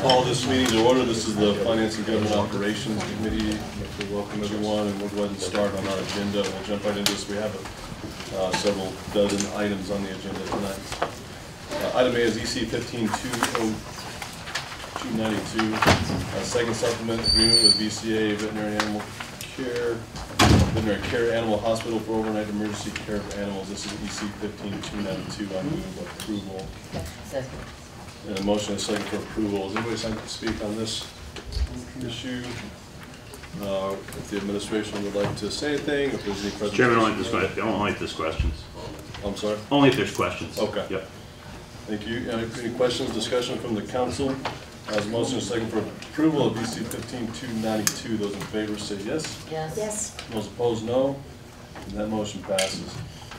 Call this meeting to order. This is the Finance and Government Operations Committee. I'd like to welcome everyone, and we'll go ahead and start on our agenda. We'll jump right into this. We have several dozen items on the agenda tonight. Item A is EC 15-292, second supplement agreement with VCA Veterinary Care Animal Hospital for overnight emergency care of animals. This is EC 15-292. I move approval. Second. And a motion and a second for approval. Is anybody signed to speak on this issue? If the administration would like to say anything, if there's any questions. Chairman, only if there's questions. I'm sorry? Only if there's questions. Okay. Yep. Thank you. Any questions, discussion from the council? As a motion and a second for approval of EC 15-292. Those in favor say yes. Yes. Yes. Those opposed, no. And that motion passes.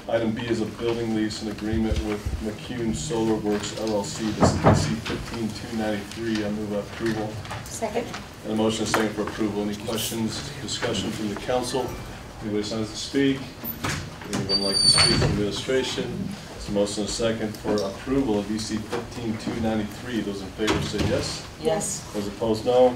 Item B is a building lease and agreement with McCune Solar Works LLC. This is EC 15-293. I move approval. Second. And a motion and a second for approval. Any questions, discussion from the council? Anybody signs to speak? Anyone like to speak from administration? It's a motion and a second for approval of EC 15-293. Those in favor say yes. Yes. Those opposed, no.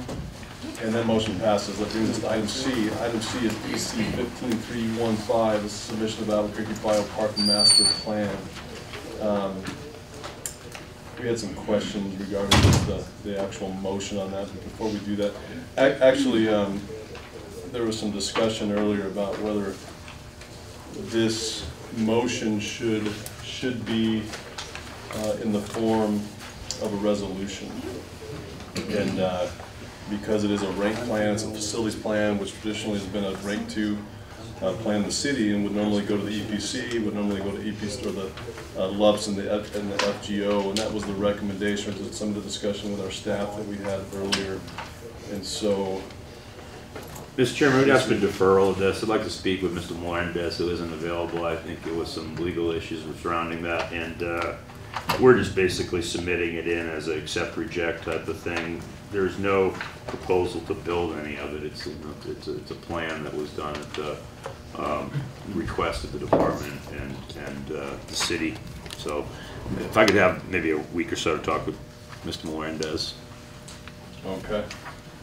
And that motion passes. That brings us to item C. Item C is EC 15315. This is submission of Albuquerque Biopark Master Plan. We had some questions regarding the actual motion on that. But before we do that, actually, there was some discussion earlier about whether this motion should be in the form of a resolution. And because it is a rank plan, it's a facilities plan, which traditionally has been a rank 2 plan in the city and would normally go to the EPC, would normally go to EPC or the LUPS and the FGO, and that was the recommendation. Some of the discussion with our staff that we had earlier. And so, Mr. Chairman, we'd ask for deferral of this. I'd like to speak with Mr. Melendez, who isn't available. I think there was some legal issues surrounding that, and we're just basically submitting it in as an accept reject type of thing. There's no proposal to build any of it. It's a plan that was done at the request of the department and the city. So if I could have maybe a week or so to talk with Mr. Melendez. okay.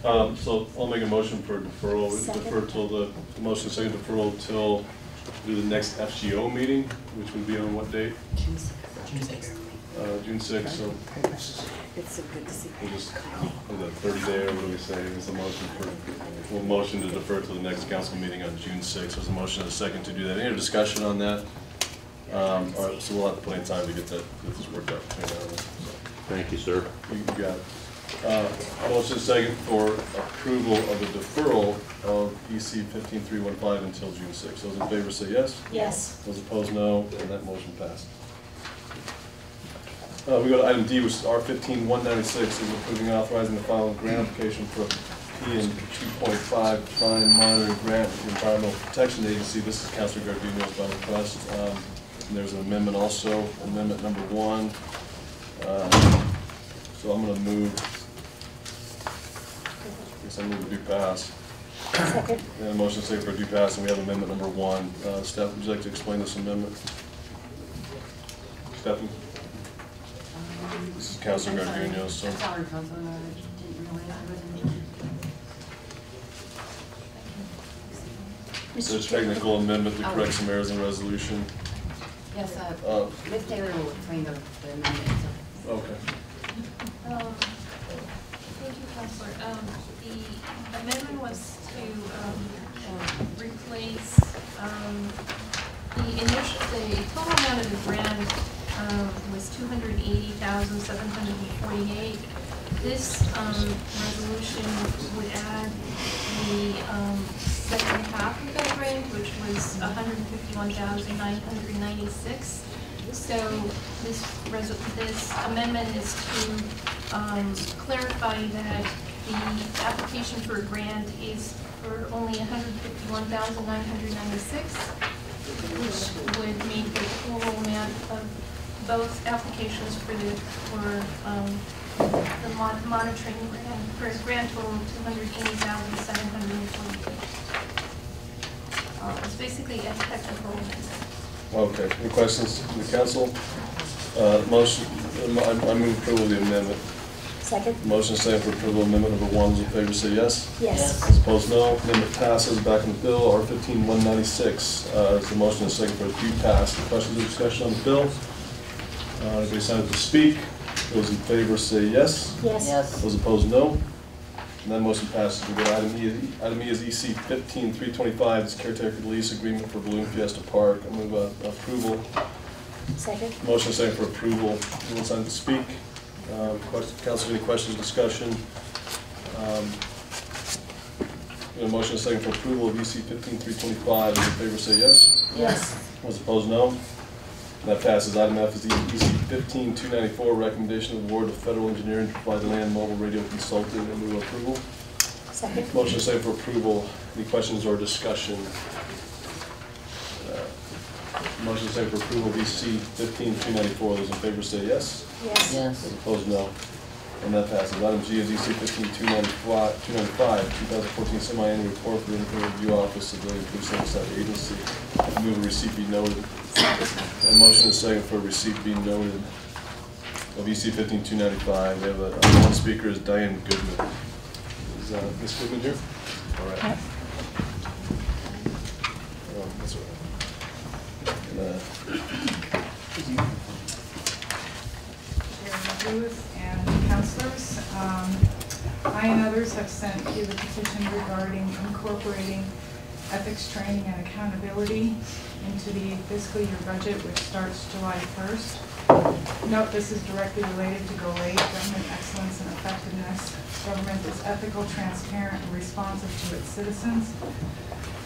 So I'll make a motion for deferral. Defer till the motion second deferral till the next FGO meeting, which would be on what date? June 6th. June 6th. So It's so good to see. we'll just 30 day, or what do we say? It's a motion we'll motion to defer to the next council meeting on June 6th. There's a motion and a second to do that. Any discussion on that? All right, so we'll have plenty of time to get this worked out between now and then. So, Thank you, sir. you got it. Motion second for approval of the deferral of EC 15315 until June 6th. Those in favor say yes. Yes. Those opposed, no, and that motion passed. We go to item D, which is R15196, is approving and authorizing the filing grant application for PM 2.5 Prime Monitoring Grant with the Environmental Protection Agency. This is Councilor Gardino's by request. And there's an amendment also, amendment number 1. So I'm going to move. I guess I'm going to do pass. Second. And a motion second for due pass, and we have amendment number 1. Steph, would you like to explain this amendment? Stephanie? This is Councilor Gardino. So. Sorry, Councilor, I didn't realize I wasn't. There's a technical amendment to correct some errors in the resolution. Yes, Ms. Taylor will explain the amendment. Okay. Thank you, Councilor. The amendment was to replace the total amount of the grant was $280,748. This resolution would add the second half of that grant, which was $151,996. So this amendment is to clarify that the application for a grant is for only $151,996, which would make the total amount of both applications for the monitoring grant for a grand total of $280,748. It's basically a technical amendment. Okay. Any questions from the council? Motion. I move approval of the amendment. Second? Motion is second for approval of amendment number 1. Those in favor say yes. Yes. Those opposed, no. Amendment passes. Back in the bill, R-15-196. Is the motion is second for it to pass. Questions or discussion on the bill? Anybody signed up to speak? Those in favor say yes. Yes. Yes. Those opposed, no. And that motion passes. We go to item E. Item E is EC 15-325. It's caretaker lease agreement for Balloon Fiesta Park. I move approval. Second? Motion is second for approval. Anyone signed to speak? Council, any questions, discussion? Motion is second for approval of EC 15-325. Those in favor say yes. Yes. Those opposed, no. That passes. Item F is EC 15-294, recommendation of award to federal engineering to provide land mobile radio consulting. I move approval. Second? Motion is second for approval. Any questions or discussion? Motion is second for approval of EC 15-294. Those in favor say yes. Yes. Yes. Those opposed, no. And that passes. Item G is EC 15-295, 2014 semi-annual report for the Internal Review Office of the Precinct Site Agency. I move a receipt be noted. And motion is second for receipt be noted of EC 15-295. We have one speaker is Diane Goodman. Is Ms. Goodman here? All right. That's all right. Chairman Lewis and councilors, I and others have sent you the petition regarding incorporating ethics training and accountability into the fiscal year budget, which starts July 1st. Note this is directly related to GO8, government excellence and effectiveness. Government is ethical, transparent, and responsive to its citizens.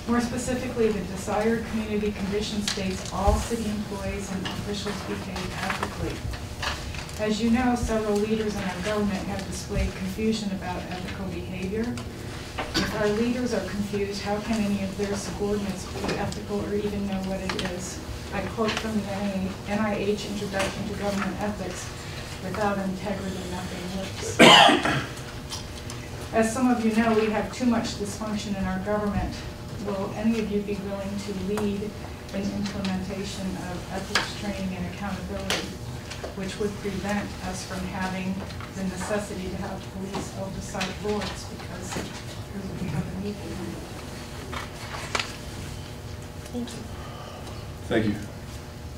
More specifically, the desired community condition states all city employees and officials behave ethically. As you know, several leaders in our government have displayed confusion about ethical behavior. If our leaders are confused, how can any of their subordinates be ethical or even know what it is? I quote from the NIH Introduction to Government Ethics, without integrity, nothing works. As some of you know, we have too much dysfunction in our government. Will any of you be willing to lead in implementation of ethics training and accountability, which would prevent us from having the necessity to have police oversight boards because we have a need for them? Thank you. Thank you.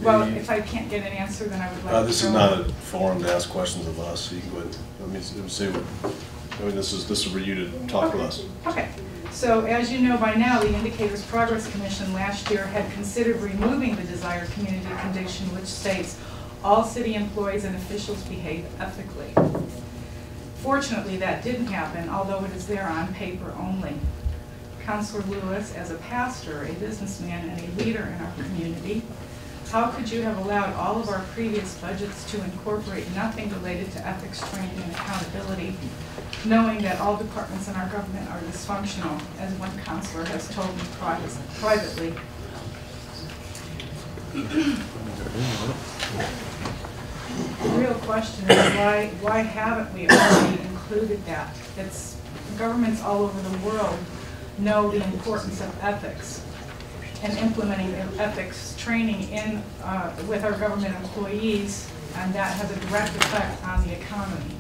Well, if I can't get an answer, then I would like to This is not a forum to ask questions of us, so you can go ahead. Let me say what, I mean, this is for you to talk with us. Okay. So as you know by now, the Indicators Progress Commission last year had considered removing the desired community condition, which states all city employees and officials behave ethically. Fortunately, that didn't happen, although it is there on paper only. Councilor Lewis, as a pastor, a businessman, and a leader in our community, how could you have allowed all of our previous budgets to incorporate nothing related to ethics training and accountability, knowing that all departments in our government are dysfunctional, as one counselor has told me privately? The real question is why haven't we already included that? It's governments all over the world know the importance of ethics and implementing ethics training in with our government employees, and that has a direct effect on the economy.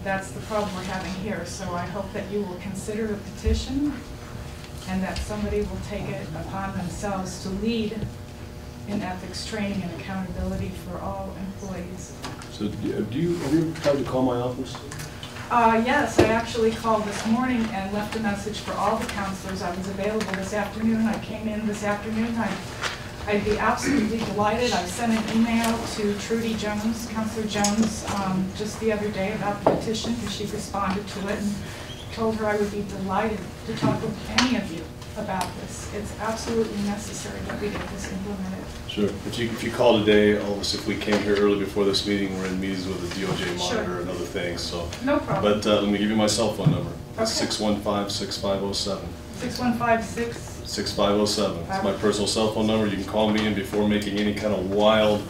That's the problem we're having here. So I hope that you will consider the petition and that somebody will take it upon themselves to lead in ethics training and accountability for all employees. So have you tried to call my office? Yes, I actually called this morning and left a message for all the counselors. I was available this afternoon. I came in this afternoon. I'd be absolutely delighted. I sent an email to Trudy Jones, Councilor Jones, just the other day about the petition, because she responded to it, and told her I would be delighted to talk with any of you about this. It's absolutely necessary that we get this implemented. Sure. If you call today, all of us, if we came here early before this meeting, we're in meetings with the DOJ monitor Sure. and other things. So. No problem. But let me give you my cell phone number. It's Okay. 615-6507. 6156. 6507. It's my personal cell phone number. You can call me in before making any kind of wild,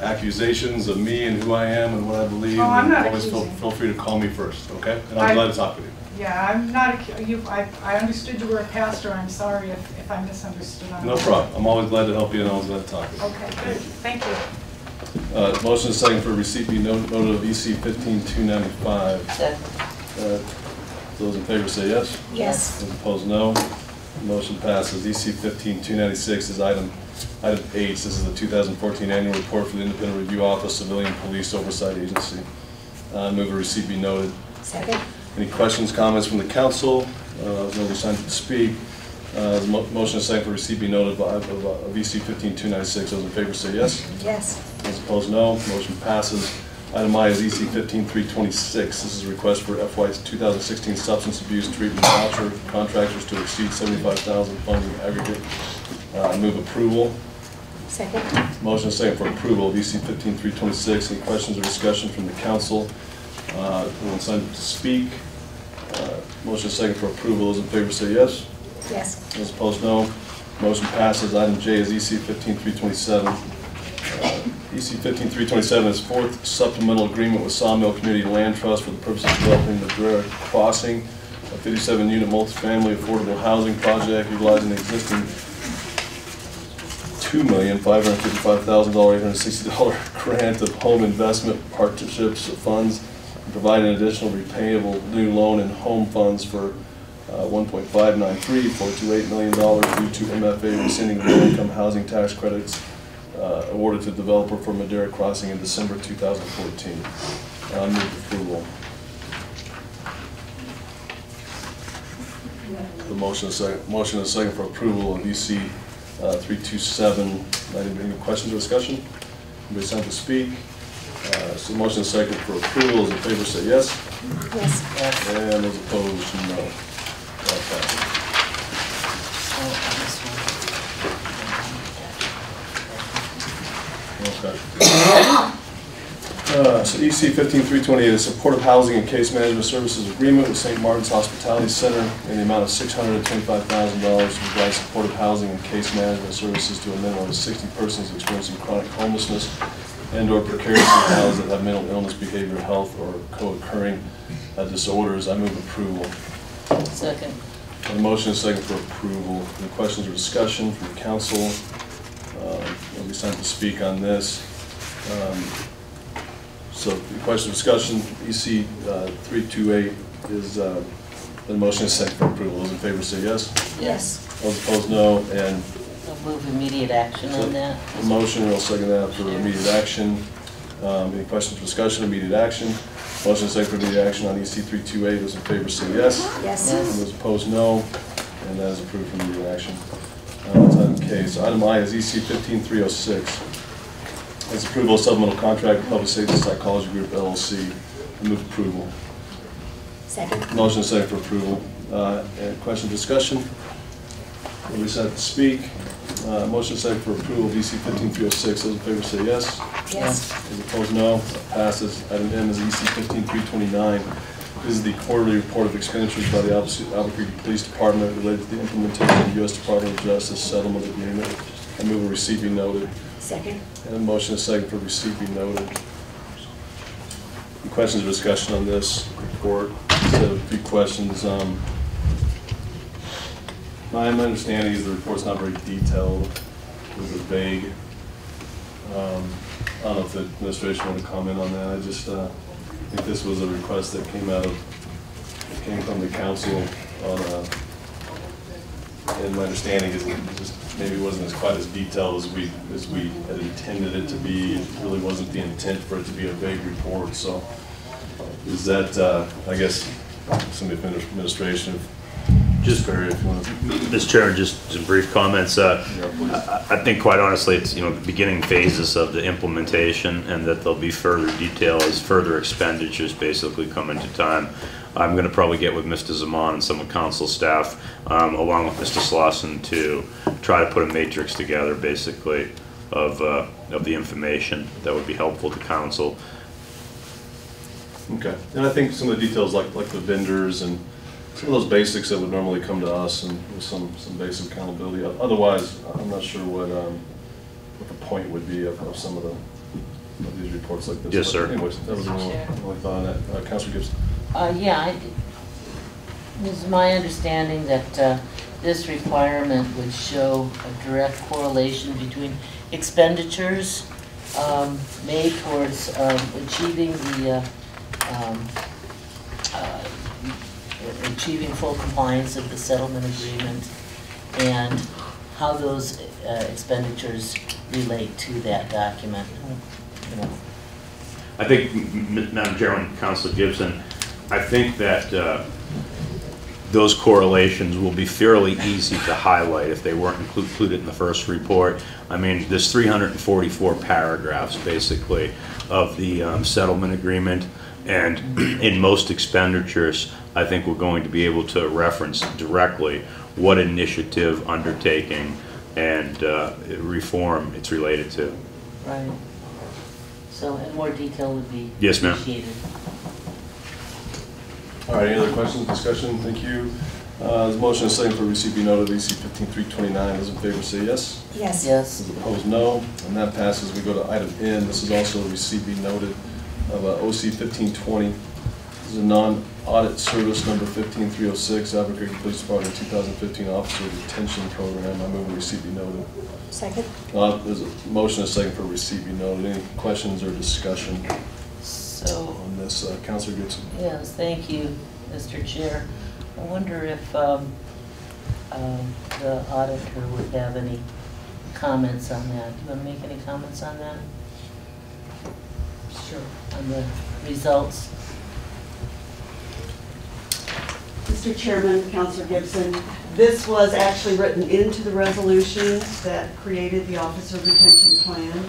accusations of me and who I am and what I believe. Oh, I'm not always feel accusing. free to call me first, okay? And I'm glad to talk with you. Yeah, I'm not, I understood you were a pastor. I'm sorry if I misunderstood. No problem. I'm always glad to help you and always glad to talk with you. Okay, good. Thank you. Motion is second for receipt be noted of EC 15295. Second. Those in favor say yes. Yes. Those opposed, no. Motion passes. EC 15296 is item H. This is the 2014 annual report for the Independent Review Office, Civilian Police Oversight Agency. Move a receipt be noted. Second. Any questions, comments from the council? Nobody signed up to speak. The motion is second for receipt be noted of EC 15296. Those in favor say yes. Yes. Those opposed, no. Motion passes. Item I is EC 15326. This is a request for FY 2016 substance abuse treatment voucher contractors to exceed $75,000 funding aggregate. Move approval. Second. Motion is second for approval of EC 15326. Any questions or discussion from the council? Anyone signed up to speak? Motion is second for approval. Those in favor say yes. Yes. Those opposed, no. Motion passes. Item J is EC 15327. EC 15327 is fourth supplemental agreement with Sawmill Community Land Trust for the purpose of developing the Madera Crossing, a 57-unit multifamily affordable housing project utilizing the existing $2,555,860 grant of home investment partnerships funds, and provide an additional repayable new loan and home funds for $1.593,428 million due to MFA rescinding the low-income housing tax credits awarded to the developer for Madera Crossing in December 2014. Move approval. The motion is second for approval of EC 327. Any questions or discussion? Anybody signed to speak? So motion is second for approval. Those in favor say yes. Yes. And those opposed, no. That passes. Okay. So EC 15328 is supportive housing and case management services agreement with St. Martin's Hospitality Center in the amount of $625,000 to provide supportive housing and case management services to a minimum of 60 persons experiencing chronic homelessness and/or precariously housed that have mental illness, behavioral health, or co-occurring disorders. I move approval. Second. And the motion is second for approval. Any questions or discussion from the council? Nobody signed to speak on this. So the question of discussion, EC 328 is, the motion is second for approval. Those in favor say yes. Yes. Those opposed, no. And I'll move immediate action on that. the motion, we'll second that for immediate action. Any questions for discussion, immediate action? Motion is second for immediate action on EC 328. Those in favor say yes. Yes. And those opposed, no. And that is approved for immediate action. That's item K. So item I is EC 15306. It's approval of supplemental contract with Public Safety Psychology Group LLC. I move approval. Second. Motion is second for approval. Any question, discussion? Nobody signed up to speak. Motion is second for approval of EC 15306. Those in favor say yes. Yes. Those opposed, no. That passes. Item M is EC 15329. This is the quarterly report of expenditures by the Albuquerque Police Department related to the implementation of the U.S. Department of Justice settlement agreement. I move a receipt be noted. Second. And a motion is second for receipt be noted. Any questions or discussion on this report? Just have a few questions. My understanding is the report's not very detailed. It was vague. I don't know if the administration want to comment on that. I just think this was a request that came from the council on and my understanding is it just maybe wasn't quite as detailed as we had intended it to be. It really wasn't the intent for it to be a vague report. So is that I guess some administration Just Barry, if you want to. Mr. Chairman, just some brief comments. I think quite honestly, it's the beginning phases of the implementation, and that there'll be further detail as further expenditures basically come into time. I'm going to probably get with Mr. Zaman and some of council staff, along with Mr. Slauson, to try to put a matrix together, basically, of the information that would be helpful to council. Okay, and I think some of the details, like the vendors and some of those basics that would normally come to us, and with some basic accountability. Otherwise, I'm not sure what the point would be of some of these reports like this. Yes, sir. Anyways, that was the only thought on that. Councilor Gibson. Yeah, it is my understanding that this requirement would show a direct correlation between expenditures made towards achieving the achieving full compliance of the settlement agreement, and how those expenditures relate to that document. You know. I think, Madam Chairman, Councilor Gibson, I think that those correlations will be fairly easy to highlight if they weren't included in the first report. I mean, there's 344 paragraphs, basically, of the settlement agreement, and in most expenditures, I think we're going to be able to reference directly what initiative, undertaking, and reform it's related to. Right. So, and more detail would be Yes, ma'am. appreciated. All right, any other questions, discussion? Thank you. The motion is second for receipt be noted, EC 15329. Those in favor say yes. Yes. Yes. Those opposed, no. And that passes. We go to item N. This is also a receipt be noted of OC 1520. This is a non-audit service number 15306, Albuquerque Police Department 2015 Officer Retention Program. I move receipt be noted. Second? There's a motion is second for receipt be noted. Any questions or discussion So, on this? Councilor Gibson. yes, thank you, Mr. Chair. I wonder if the auditor would have any comments on that. Do you want to make any comments on that? Sure. On the results? Mr. Chairman, Councilor Gibson, this was actually written into the resolution that created the officer retention plan,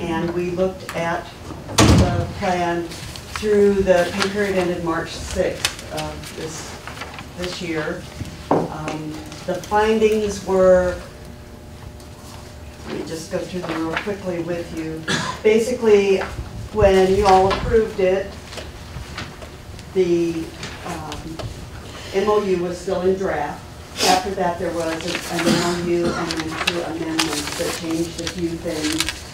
and we looked at the plan through the pay period ended March 6th of this year. The findings were, let me just go through them real quickly with you. Basically, when you all approved it, the MOU was still in draft. After that, there was an MOU and then 2 amendments that changed a few things.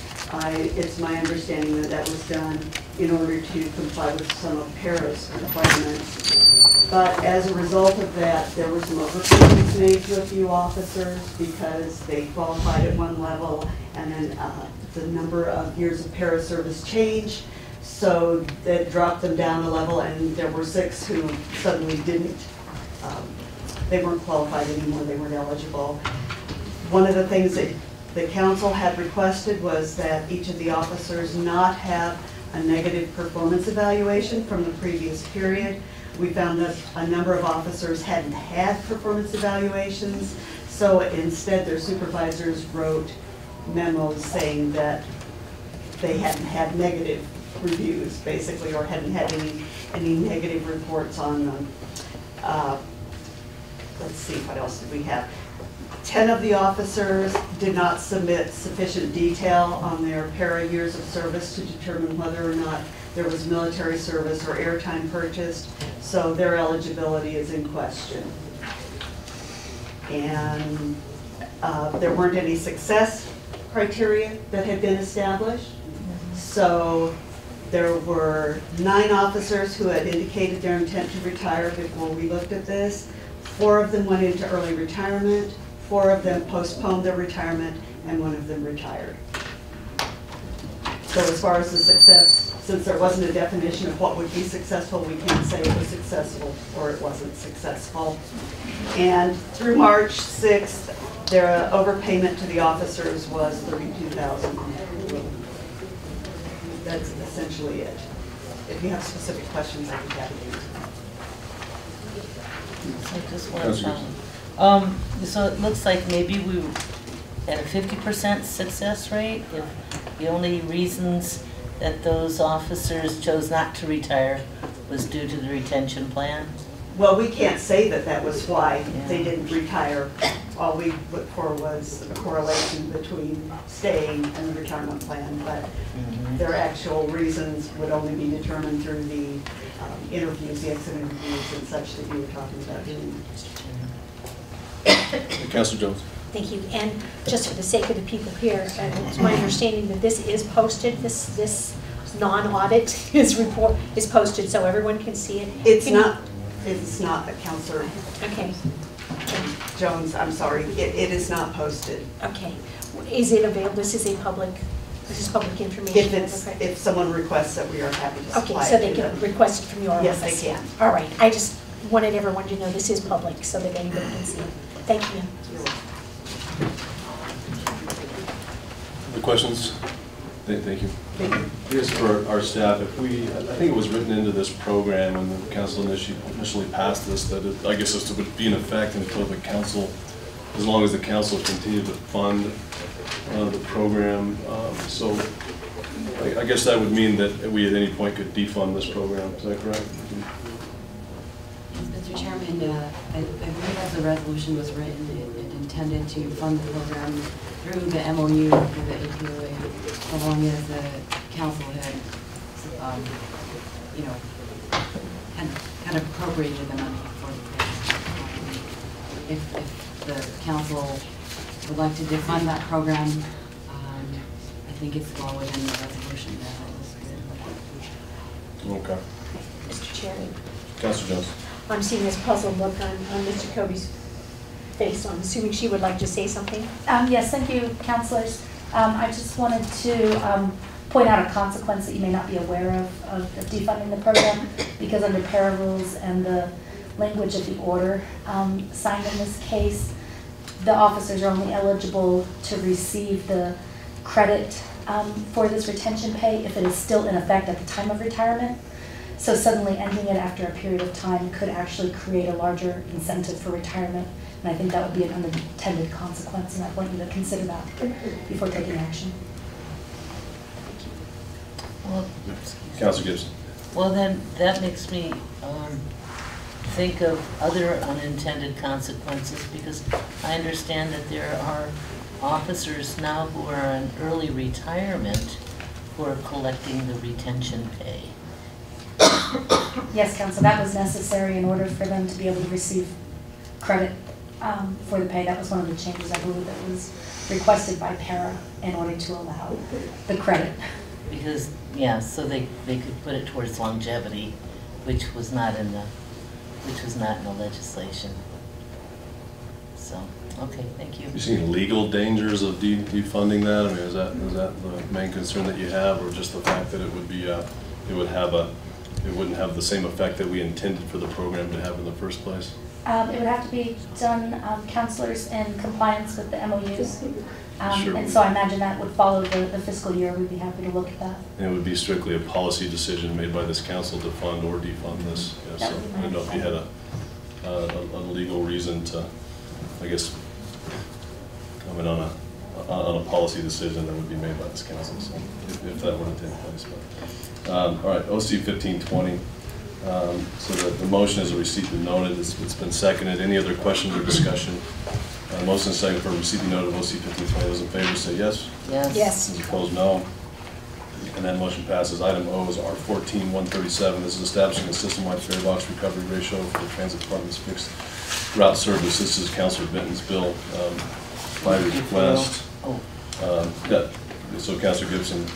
It's my understanding that that was done in order to comply with some of PARA's requirements. But as a result of that, there were some overpayments made to a few officers because they qualified at one level, and then the number of years of PARA service changed. So that dropped them down a level, and there were 6 who suddenly didn't. They weren't qualified anymore, they weren't eligible. One of the things that the council had requested was that each of the officers not have a negative performance evaluation from the previous period. We found that a number of officers hadn't had performance evaluations, so instead their supervisors wrote memos saying that they hadn't had negative reviews, basically, or hadn't had any negative reports on them. Let's see, what else did we have? 10 of the officers did not submit sufficient detail on their para years of service to determine whether or not there was military service or airtime purchased, so their eligibility is in question. And there weren't any success criteria that had been established, so there were 9 officers who had indicated their intent to retire before we looked at this. 4 of them went into early retirement, 4 of them postponed their retirement, and 1 of them retired. So as far as the success, since there wasn't a definition of what would be successful, we can't say it was successful or it wasn't successful. And through March 6th, their overpayment to the officers was $32,000. That's essentially it. If you have specific questions, I'd be happy to answer. So just one so it looks like maybe we were at a 50% success rate if the only reasons that those officers chose not to retire was due to the retention plan? Well, we can't say that that was why they didn't retire. All we looked for was a correlation between staying and the retirement plan, but their actual reasons would only be determined through the interviews, the exit interviews and such that you were talking about doing. Councilor Jones. Thank you. And just for the sake of the people here, it's my understanding that this is posted, this non-audit is posted so everyone can see it. It's not, Councilor Okay. Jones, I'm sorry, it is not posted. Okay. Is it available? This is a public This is public information. If someone requests that, we are happy to supply it. Okay, so they to can them. request it from your office? Yes, they can. All right, I just wanted everyone to know this is public so that anybody can see it. Thank you. The questions? Thank you. Thank you. Yes, for our staff, if we, I think it was written into this program when the council initially passed this, that it, I guess this would be in effect until the council, as long as the council continued to fund the program. So I guess that would mean that we at any point could defund this program. Is that correct? Mr. Chairman, I believe as the resolution was written, it intended to fund the program through the MOU with the APOA, so long as the council had, had appropriated the money for the program. If the council would like to defund that program, I think it's well within the resolution that was Okay. Mr. Chairman, Councilor Jones. I'm seeing this puzzled look on Mr. Kobe's face, so I'm assuming she would like to say something? Yes, thank you, councilors. I just wanted to point out a consequence that you may not be aware of defunding the program, because under para rules and the language of the order signed in this case, the officers are only eligible to receive the credit for this retention pay if it is still in effect at the time of retirement. So suddenly ending it after a period of time could actually create a larger incentive for retirement. And I think that would be an unintended consequence, and I want you to consider that before taking action. Well, Councilor Gibson. well, then that makes me think of other unintended consequences, because I understand that there are officers now who are in early retirement who are collecting the retention pay. Yes, Council, that was necessary in order for them to be able to receive credit for the pay. That was one of the changes, I believe, that was requested by para in order to allow the credit. Because, yeah, so they could put it towards longevity, which was not in the legislation. So, okay, thank you. You seen legal dangers of defunding that? I mean, is that the main concern that you have, or just the fact that it would be it wouldn't have the same effect that we intended for the program to have in the first place? It would have to be done, councilors, in compliance with the MOUs. Sure. And so I imagine that would follow the fiscal year. We'd be happy to look at that. And it would be strictly a policy decision made by this council to fund or defund this. Yeah, so I don't know if you had a legal reason to, I guess, comment on a policy decision that would be made by this council, so if that were to take place. But, all right, OC 1520. So the motion is a receipt and noted. It's been seconded. Any other questions or discussion? Motion is second for receipt and noted of OC 1520. Those in favor say yes. Yes. Yes. Those opposed, no. And that motion passes. Item O is R14-137. This is establishing a system-wide fare box recovery ratio for the transit department's fixed route service. This is Councilor Benton's bill by request. So Councilor Gibson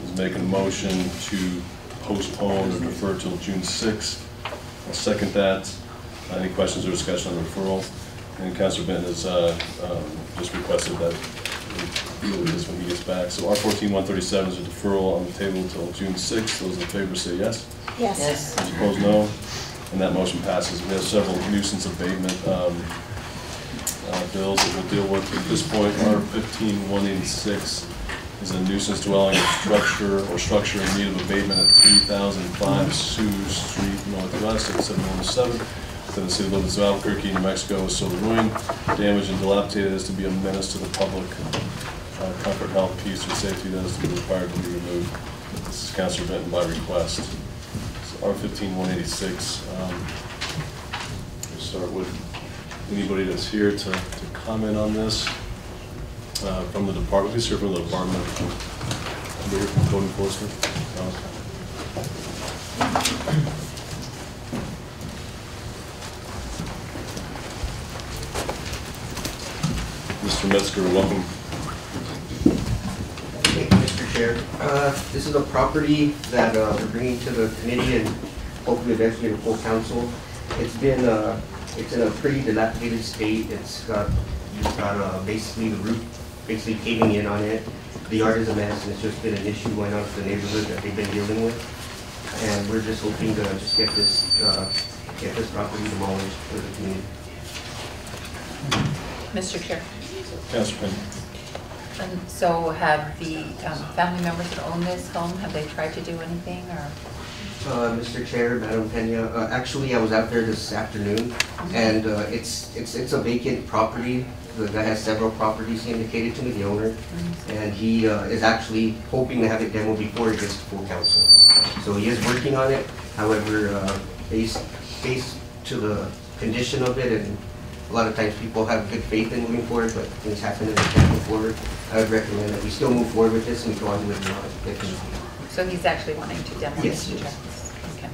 is making a motion to postpone or defer till June 6th. I'll second that. Any questions or discussion on the referral? And Councilor Benton has just requested that we deal with this when he gets back. So R14-137 is a deferral on the table until June 6th. Those in favor say yes. Yes. Yes. Those opposed, no. And that motion passes. We have several nuisance abatement bills that we'll deal with at this point. R15-186 is a nuisance dwelling structure in need of abatement at 3005 Sioux Street Northwest at 7107. That the city of Littleton, Albuquerque, New Mexico is so ruined, damaged, and dilapidated as to be a menace to the public comfort, health, peace, or safety that is to be required to be removed. This is Councilor Benton by request. So R15-186. We'll start with anybody that's here to comment on this from the department. Who's here from the department? Anybody here from code enforcement? Okay. Mr. Metzger, welcome. Thank you, Mr. Chair. This is a property that we're bringing to the committee and hopefully eventually to full council. It's in a pretty dilapidated state. It's got basically the roof basically caving in on it. The yard is a mess, and it's just been an issue going on with the neighborhood that they've been dealing with. And we're just hoping to just get this property demolished for the community. Mr. Chair. Councilor Penny. And so have the family members that own this home, have they tried to do anything or? Mr. Chair, Madam Pena, actually I was out there this afternoon, and it's a vacant property. The guy has several properties, he indicated to me, the owner, and he is actually hoping to have it demoed before it gets to full council. So he is working on it. However, based to the condition of it, and a lot of times people have good faith in moving forward, but things happen and they can't move forward. I would recommend that we still move forward with this and we go on with it. So he's actually wanting to demo Yes, this? yes. Okay.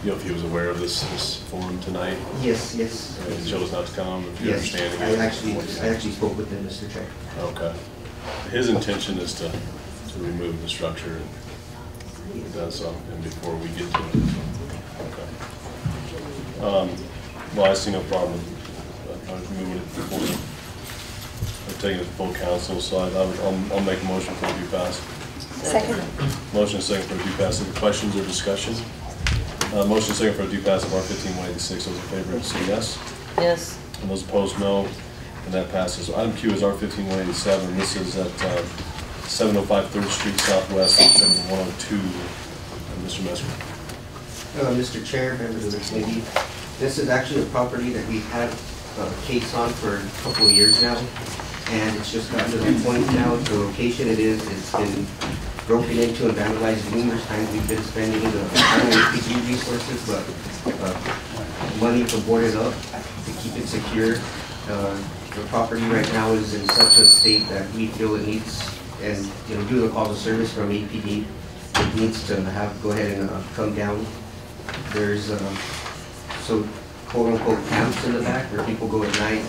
You know if he was aware of this forum tonight? Yes, yes. And he chose not to come, if you Yes, understand. I actually spoke with him, Mr. Chair. Okay. His intention is to remove the structure, and he does so, and before we get to it. Okay. Well, I see no problem with moving it before, or taking it to full council, so I'll make a motion for it to be passed. Second. Motion second for it to be passed. Any questions or discussion? Motion second for it to be passed of R15-186. Those in favor say yes. Yes. And those opposed, no. And that passes. Item Q is R15-187. This is at 705 3rd Street Southwest, 102. Mr. Mesker. Mr. Chair, members of the committee, this is actually a property that we've had a case on for a couple of years now, and it's just gotten to the point now, the location it is, it's been broken into and vandalized numerous times. We've been spending the not only ABQ resources, but money to board it up, to keep it secure. The property right now is in such a state that we feel it needs, and due to the calls of service from APD, it needs to go ahead and come down. There's so quote-unquote camps in the back where people go at night,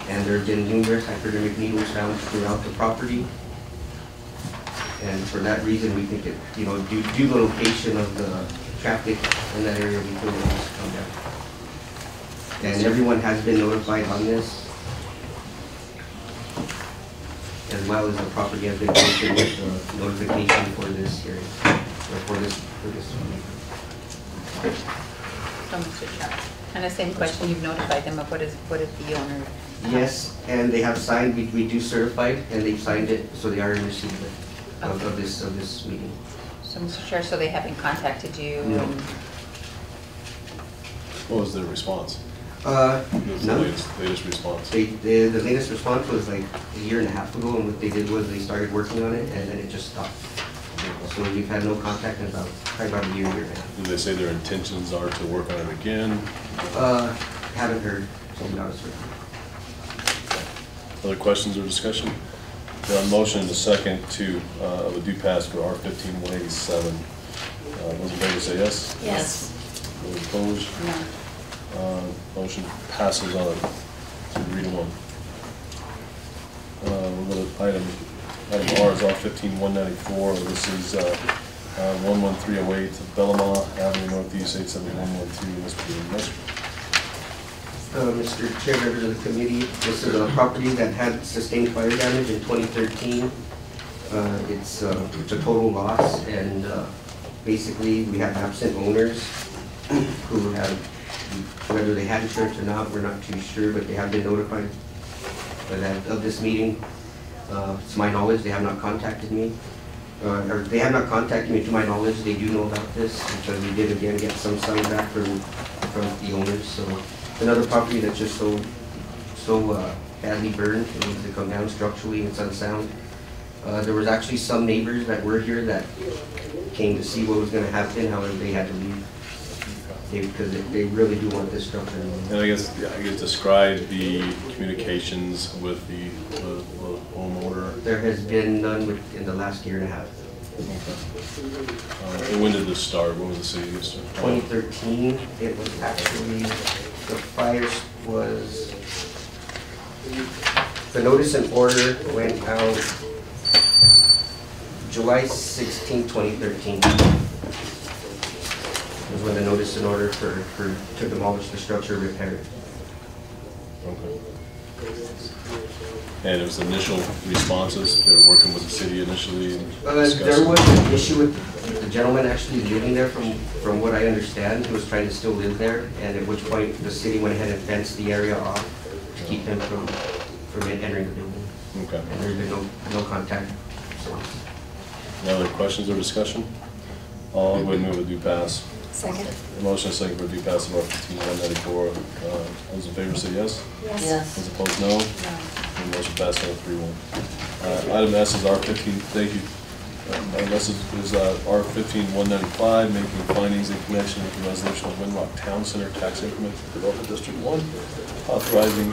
and there have been numerous hypodermic needles found throughout the property. And for that reason, we think it, due to the location of the traffic in that area, we feel it needs to come down. And everyone has been notified on this, as well as the property has been posted with the notification for this hearing, or for this meeting. So, Mr. Chair, and the same question, you've notified them of what is the owner? Yes, and they have signed, we do certified, and they've signed it, so they are in receipt of this meeting. So, Mr. Chair, so they haven't contacted you? No. And What was their response? None. The latest response? The latest response was like a year and a half ago, and what they did was they started working on it, and then it just stopped. So we've had no contact in probably about a year and a half. Did they say their intentions are to work on it again? Haven't heard, so I'm not certain. Other questions or discussion? The motion and the second to of a due pass for R15-187. Those in favor say yes. Yes. Those opposed? no. Motion passes on a 3-1. We'll go to item R is R15-194. This is 11308 Bellamont Avenue Northeast 87113. Mr. Mesker. Mr. Chair, members of the committee, this is a property that had sustained fire damage in 2013. It's a total loss, and basically we have absent owners who have, whether they had insurance or not, we're not too sure, but they have been notified of this meeting. To my knowledge, they have not contacted me. Or they have not contacted me. To my knowledge, they do know about this, because we did again get some sign back from the owners. So another property that's just so badly burned, it needs to come down structurally, it's unsound. There was actually some neighbors that were here that came to see what was going to happen. However, they had to leave because they really do want this structure. And I guess describe the communications with the homeowner. There has been none in the last year and a half. And when did this start? When was the city start? 2013, it was actually, the fire was, the notice and order went out July 16, 2013. Was when the notice and order to demolish the structure repaired. Okay. And it was initial responses, they were working with the city initially and There discussing. was an issue with the gentleman actually living there, from what I understand. He was trying to still live there, and at which point the city went ahead and fenced the area off to keep him from entering the building. Okay. And there's been no contact since. Any other questions or discussion? All would move with due pass. Second. Motion second for due pass of R 15-194. Those in favor say yes. Yes. Those opposed, no. And motion passed on 3-1. Item S is R 15, thank you. Item S is R 15-195, making findings in connection with the resolution of Winrock Town Center Tax Increment for Development District 1, authorizing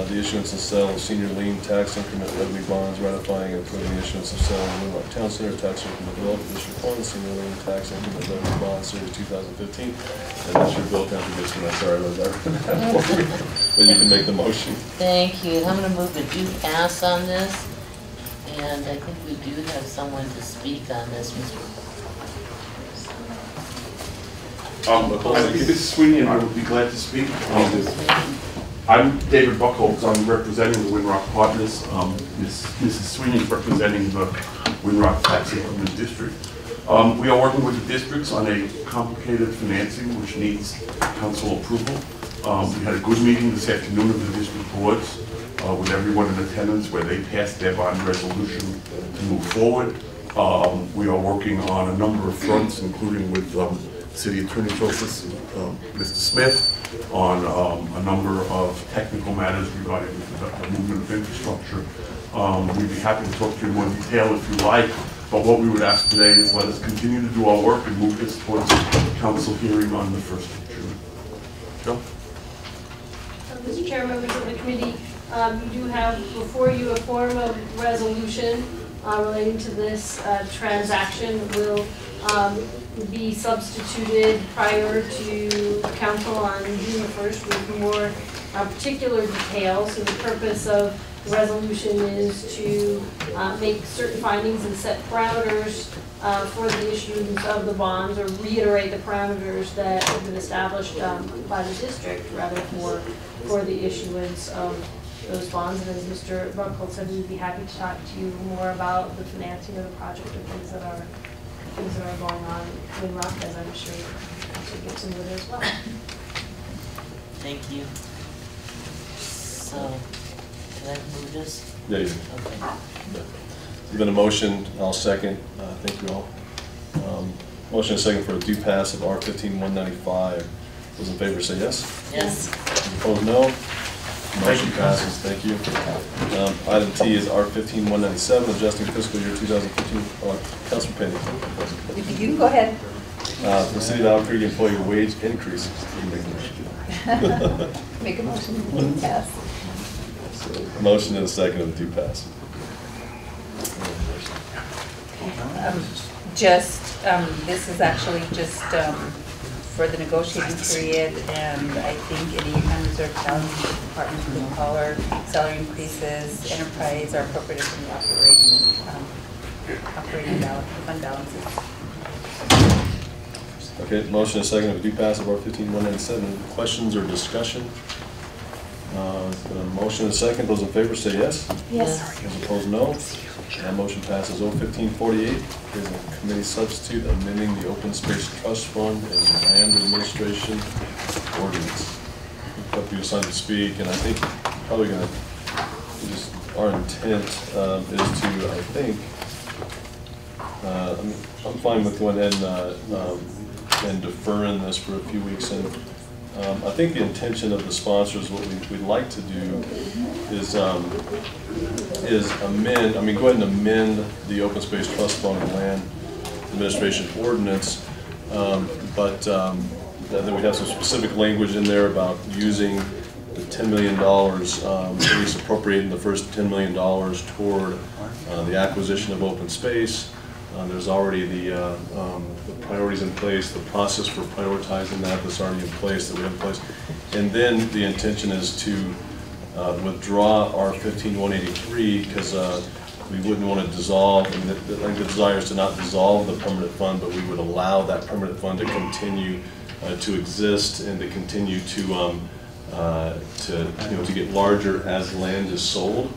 the issuance and sale of senior lien tax increment revenue bonds, ratifying and approving the issuance and sale of Winrock Town Center Tax Increment Development District 1, senior lien tax increment revenue bonds, series 2015. And that's your bill contribution. I'm sorry about that. But you can make the motion. Thank you. I'm gonna move a due pass on this, and I think we do have someone to speak on this, Mr. This is Sweeney, and I would be glad to speak. I'm David Buchholz. I'm representing the Winrock Partners. Mrs. Sweeney is representing the Winrock Tax Increment District. We are working with the districts on a complicated financing which needs council approval. We had a good meeting this afternoon of the district boards with everyone in attendance where they passed their bond resolution to move forward. We are working on a number of fronts, including with City Attorney's Office, Mr. Smith, on a number of technical matters regarding the movement of infrastructure. We'd be happy to talk to you in more detail if you like, but what we would ask today is let us continue to do our work and move this towards council hearing on the 1st of June. Joe? Mr. Chair, members of the committee, you do have before you a form of resolution relating to this transaction. Will be substituted prior to council on June the 1st with more particular details. So the purpose of the resolution is to make certain findings and set parameters for the issuance of the bonds, or reiterate the parameters that have been established by the district, rather for the issuance of those bonds. And as Mr. Buchholz said, we'd be happy to talk to you more about the financing of the project and things that are going on in Winrock, as I'm sure Councilor Gibson would as well. Thank you. So, can I move this? Yeah, you Okay. There's been a motion, I'll second. Thank you all. Motion and second for a due pass of R 15-195. Those in favor say yes. Yes. Those opposed, no. Motion passes. Thank you. Item T is R 15-197, adjusting fiscal year 2015. Councilor Penny. You can go ahead. The City of Albuquerque employee wage increases. Make a motion to pass. Motion and a second of the due pass. This is actually just for the negotiating period, and I think any unreserved balance departments will call our salary increases, enterprise are appropriated from the operating fund balances. Okay, motion and second of the due pass of R 15-197. Questions or discussion? Motion and second. Those in favor say yes. Yes. Those opposed, no. That motion passes. O 1548 is a committee substitute amending the Open Space Trust Fund and Land Administration Ordinance. Up to you assigned to speak, and I think probably going to just our intent is to, I think, I'm fine with going ahead and deferring this for a few weeks. And I think the intention of the sponsors, what we'd like to do is amend, go ahead and amend the Open Space Trust Fund and Land Administration Ordinance, but then we have some specific language in there about using the $10 million, at least appropriating the first $10 million toward the acquisition of open space. There's already the priorities in place, the process for prioritizing that's already in place, that we have in place. And then the intention is to withdraw our 15-183, because we wouldn't want to dissolve, and I think the desire is to not dissolve the permanent fund, but we would allow that permanent fund to continue to exist and to continue to to get larger as land is sold.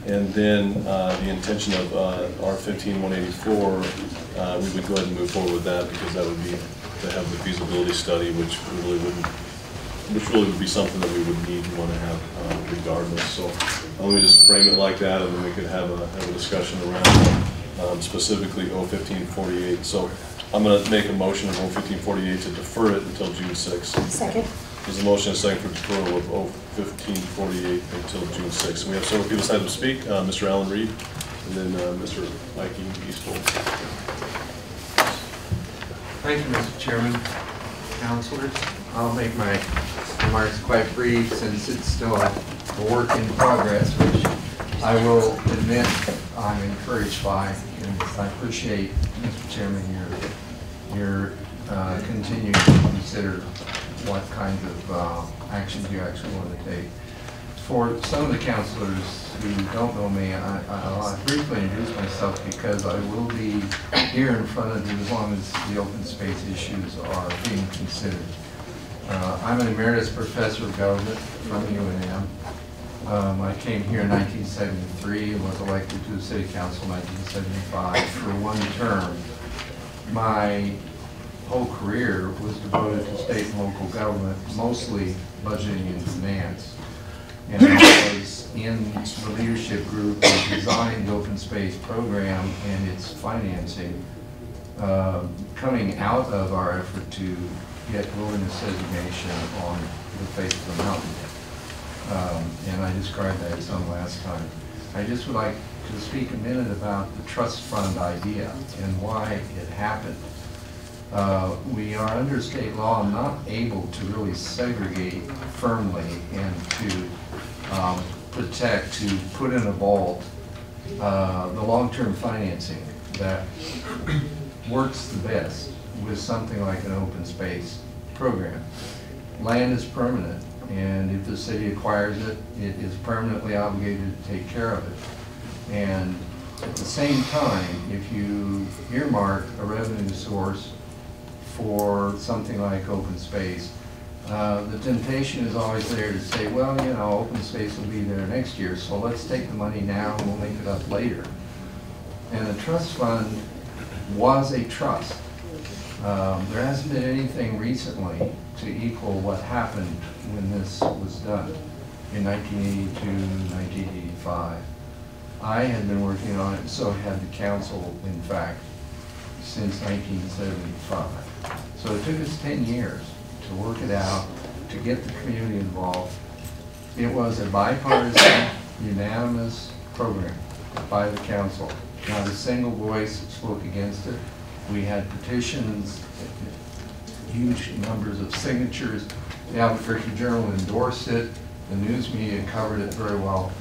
And then the intention of R-15-184, we would go ahead and move forward with that, because that would be to have the feasibility study, which really would be something that we would need and want to have regardless. So let me just frame it like that, and then we could have a discussion around specifically O-15-48. So I'm going to make a motion of O-15-48 to defer it until June 6th. Second. There's a motion and a second for deferral of O-15-48 until June 6th. We have several people signed up to speak. Mr. Alan Reed, and then Mr. Mikey Eastwood. Thank you, Mr. Chairman. Councilors, I'll make my remarks quite brief since it's still a work in progress, which I will admit I'm encouraged by, and I appreciate, Mr. Chairman, your continuing to consider what kinds of actions you actually want to take. For some of the councilors who don't know me, I'll briefly introduce myself, because I will be here in front of you as long as the open space issues are being considered. I'm an emeritus professor of government from UNM. I came here in 1973 and was elected to the City Council in 1975 for one term. My whole career was devoted to state and local government, mostly budgeting and finance. And I was in the leadership group that designed the open space program and its financing, coming out of our effort to get wilderness designation on the face of the mountain. And I described that some last time. I just would like to speak a minute about the trust fund idea and why it happened. We are under state law not able to really segregate firmly and to protect, to put in a vault the long-term financing that works the best with something like an open space program. Land is permanent, and if the city acquires it, it is permanently obligated to take care of it. And at the same time, if you earmark a revenue source for something like open space, the temptation is always there to say, well, you know, open space will be there next year, so let's take the money now and we'll make it up later. And the trust fund was a trust. There hasn't been anything recently to equal what happened when this was done in 1982, 1985. I had been working on it, and so had the council, in fact, since 1975. So it took us 10 years to work it out, to get the community involved. It was a bipartisan, unanimous program by the council. Not a single voice spoke against it. We had petitions, huge numbers of signatures. The Albuquerque Journal endorsed it. The news media covered it very well.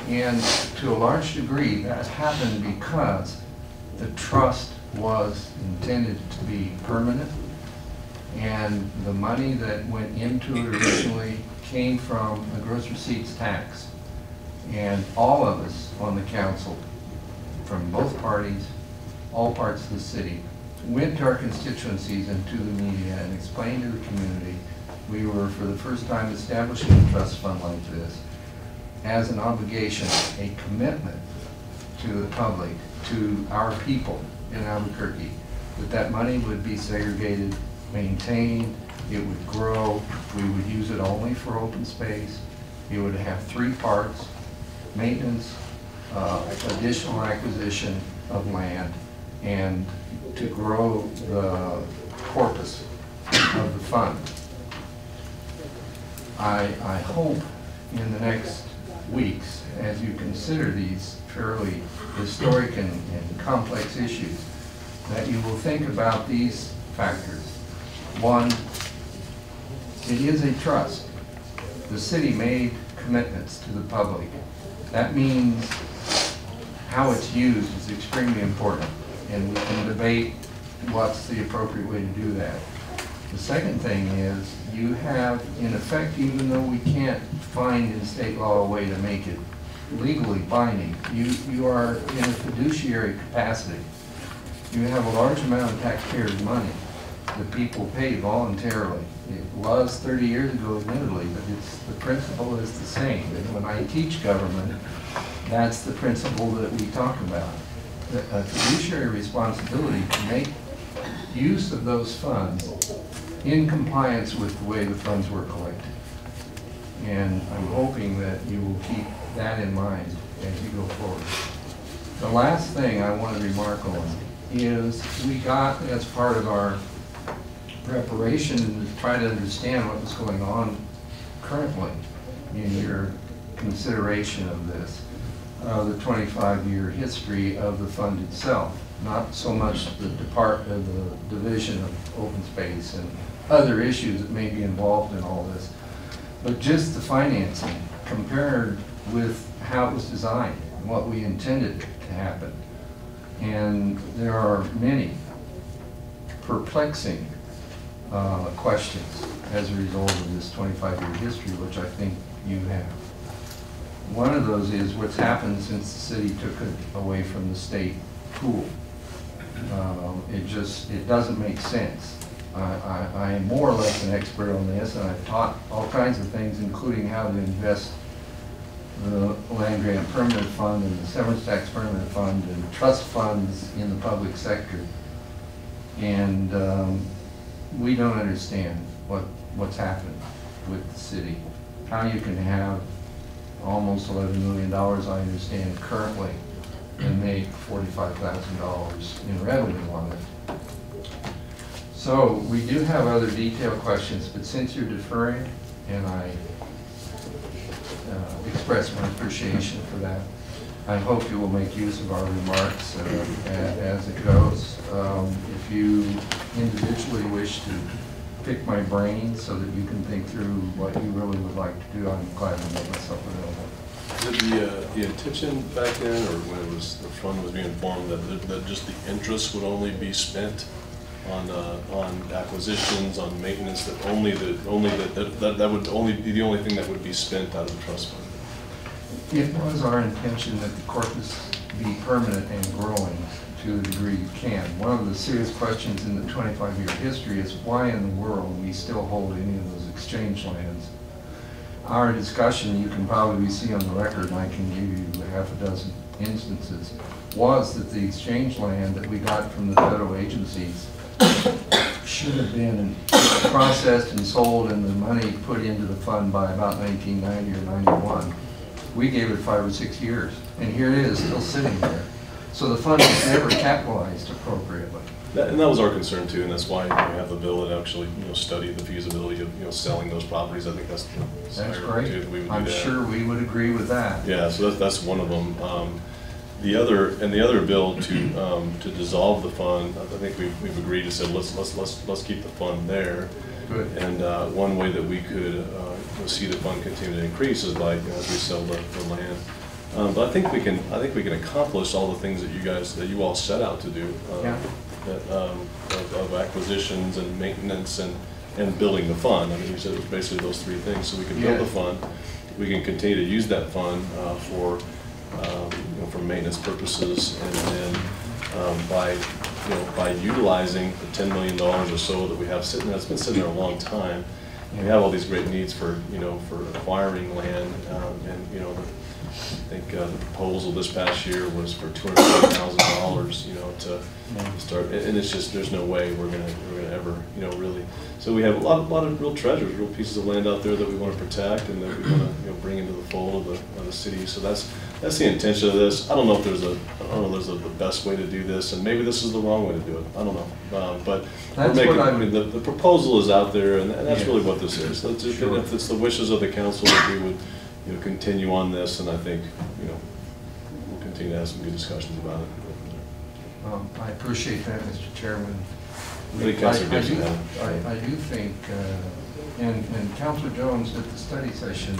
And to a large degree, that happened because the trust was intended to be permanent, and the money that went into it originally came from a gross receipts tax. And all of us on the council, from both parties, all parts of the city, went to our constituencies and to the media and explained to the community we were for the first time establishing a trust fund like this as an obligation, a commitment to the public, to our people in Albuquerque, that money would be segregated, maintained, it would grow, we would use it only for open space, it would have three parts: maintenance, additional acquisition of land, and to grow the corpus of the fund. I hope in the next weeks, as you consider these fairly historic and complex issues, that you will think about these factors. One, it is a trust. The city made commitments to the public. That means how it's used is extremely important, and we can debate what's the appropriate way to do that. The second thing is, you have, in effect, even though we can't find in state law a way to make it legally binding, you are in a fiduciary capacity. You have a large amount of taxpayers' money the people pay voluntarily. It was 30 years ago, admittedly, but the principle is the same. And when I teach government, that's the principle that we talk about. A fiduciary responsibility to make use of those funds in compliance with the way the funds were collected. And I'm hoping that you will keep that in mind as you go forward. The last thing I want to remark on is we got, as part of our preparation to try to understand what was going on currently in your consideration of this, the 25-year history of the fund itself, not so much the division of open space and other issues that may be involved in all this, but just the financing compared with how it was designed and what we intended to happen. And there are many perplexing questions as a result of this 25-year history, which I think you have. One of those is what's happened since the city took it away from the state pool. It doesn't make sense. I am more or less an expert on this, and I've taught all kinds of things, including how to invest the land grant permanent fund and the severance tax permanent fund and trust funds in the public sector. And we don't understand what's happened with the city. How you can have almost $11 million, I understand, currently, and make $45,000 in revenue on it. So we do have other detailed questions, but since you're deferring, and I express my appreciation for that, I hope you will make use of our remarks as it goes. If you individually wish to pick my brain so that you can think through what you really would like to do, I'm glad to make myself available. Did the intention back then, or when it was the fund was being formed, that just the interest would only be spent on acquisitions, on maintenance, that that would only be the only thing that would be spent out of the trust fund? It was our intention that the corpus be permanent and growing to the degree you can. One of the serious questions in the 25-year history is why in the world we still hold any of those exchange lands. Our discussion, you can probably see on the record, and I can give you half a dozen instances, was that the exchange land that we got from the federal agencies should have been processed and sold and the money put into the fund by about 1990 or 91. We gave it 5 or 6 years, and here it is still sitting there. So the fund was never capitalized appropriately. And that was our concern too, and that's why we have the bill that actually studied the feasibility of selling those properties. I think that's great. That we would I'm do that. sure we would agree with that. Yeah, so that's one of them. The other bill to dissolve the fund, I think we've agreed to say let's keep the fund there. Good. And one way that we could see the fund continue to increase is by as we sell the land. But I think we can accomplish all the things that you all set out to do. Of acquisitions and maintenance and building the fund. I mean, you said it was basically those three things. So we can build the fund, we can continue to use that fund for maintenance purposes, and then by utilizing the $10 million or so that we have sitting there, it's been sitting there a long time. And we have all these great needs for acquiring land, and I think the proposal this past year was for $250,000, to start, and it's just there's no way we're gonna ever really. So we have a lot of real treasures, real pieces of land out there that we want to protect and that we want to bring into the fold of the city. So that's the intention of this. I don't know if there's the best way to do this, and maybe this is the wrong way to do it. I don't know, but we're making, the proposal is out there, and that's really what this is. If it's the wishes of the council that we would continue on this, and I think we'll continue to have some good discussions about it. I appreciate that, Mr. Chairman. I do think, and Councilor Jones at the study session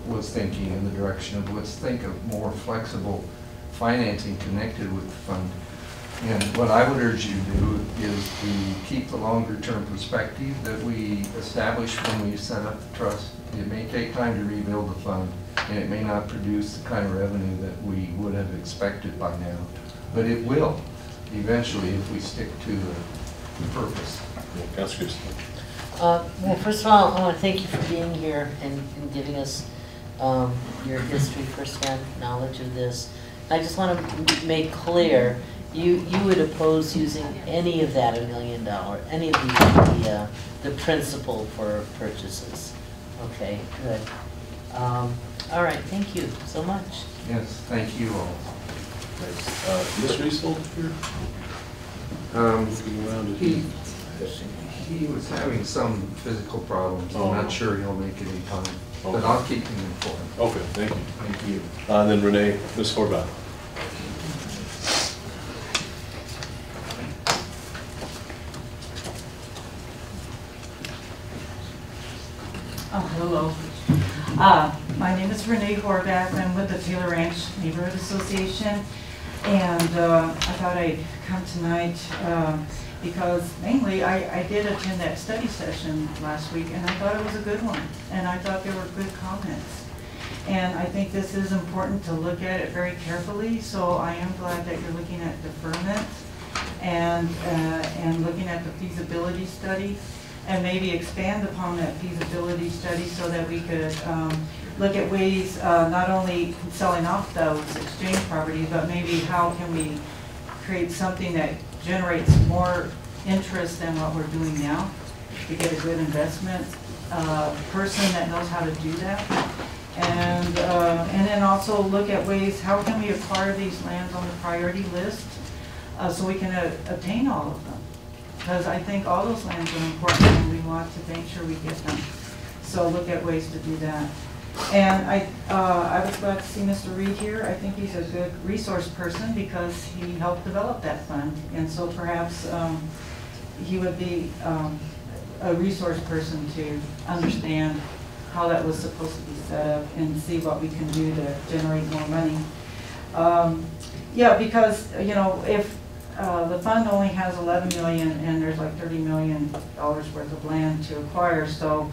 was thinking in the direction of let's think of more flexible financing connected with the fund. And what I would urge you to do is to keep the longer term perspective that we established when we set up the trust. It may take time to rebuild the fund, and it may not produce the kind of revenue that we would have expected by now. But it will, eventually, if we stick to purpose. Councilor Houston. Well, first of all, I want to thank you for being here and giving us your history, first-hand knowledge of this. I just want to make clear, you would oppose using any of that $1 million, any of the principal for purchases. Okay, good. All right, thank you so much. Yes, thank you all. Thanks. Ms. Riesel here? Looking around, He was having some physical problems. I'm not sure he'll make it in time, but Okay. I'll keep him informed. Okay, thank you. Thank you. Then Renee, Ms. Horvath. Oh, hello. My name is Renee Horvath. I'm with the Taylor Ranch Neighborhood Association. And I thought I'd come tonight because mainly I did attend that study session last week and I thought it was a good one. And I thought there were good comments. And I think this is important to look at it very carefully. So I am glad that you're looking at deferment and looking at the feasibility study, and maybe expand upon that feasibility study so that we could look at ways not only selling off those exchange properties, but maybe how can we create something that generates more interest than what we're doing now to get a good investment person that knows how to do that. And then also look at ways, how can we acquire these lands on the priority list so we can obtain all of them. Because I think all those lands are important and we want to make sure we get them. So look at ways to do that. And I was glad to see Mr. Reed here. I think he's a good resource person because he helped develop that fund. And so perhaps he would be a resource person to understand how that was supposed to be set up and see what we can do to generate more money. Yeah, because, you know, if the fund only has 11 million and there's like $30 million worth of land to acquire, so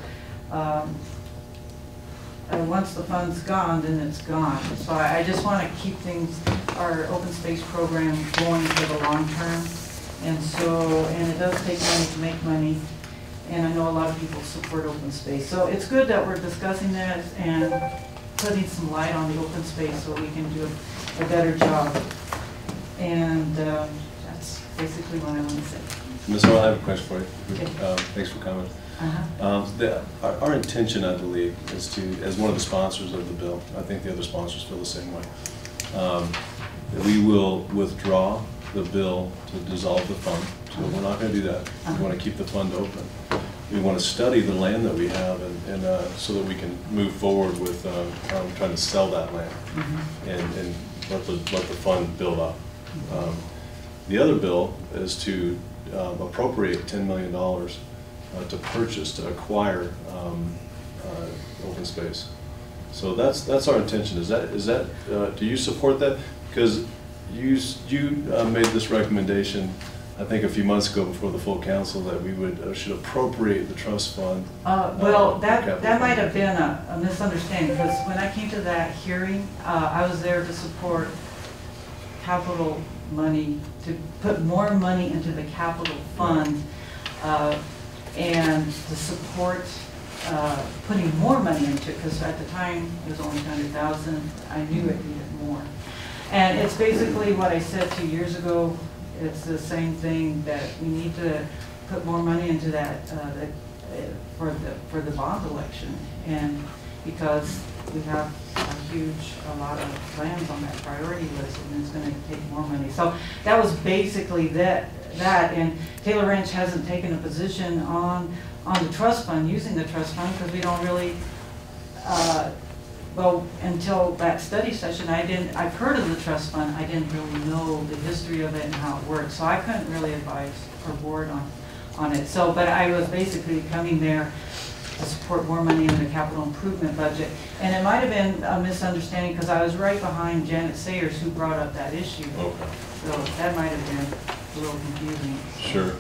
once the fund's gone, then it's gone. So I just want to keep our open space program going for the long term. And it does take money to make money. And I know a lot of people support open space. So it's good that we're discussing that and putting some light on the open space so we can do a better job. And that's basically what I want to say. Ms. Earl, I have a question for you. Okay. Thanks for coming. Our intention, I believe, is to, as one of the sponsors of the bill, I think the other sponsors feel the same way, that we will withdraw the bill to dissolve the fund. So we're not going to do that. We want to keep the fund open. We want to study the land that we have and so that we can move forward with trying to sell that land and let the fund build up. The other bill is to appropriate $10 million to purchase, to acquire open space. So that's our intention. Is that do you support that? Because you made this recommendation, I think, a few months ago before the full council that we should appropriate the trust fund. Well, that might have been a misunderstanding, because when I came to that hearing, I was there to support capital money, to put more money into the capital fund, and to support putting more money into it, because at the time it was only 100,000. I knew it needed more. And it's basically what I said 2 years ago. It's the same thing, that we need to put more money into that for the bond election, and because we have a lot of lands on that priority list, and it's going to take more money. So that was basically that. And Taylor Ranch hasn't taken a position on the trust fund, using the trust fund, because we don't really. Well, until that study session, I've heard of the trust fund. I didn't really know the history of it and how it works, so I couldn't really advise our board on it. So, but I was basically coming there to support more money in the capital improvement budget. And it might have been a misunderstanding, because I was right behind Janet Sayers, who brought up that issue. Okay. So that might have been a little confusing. Sure.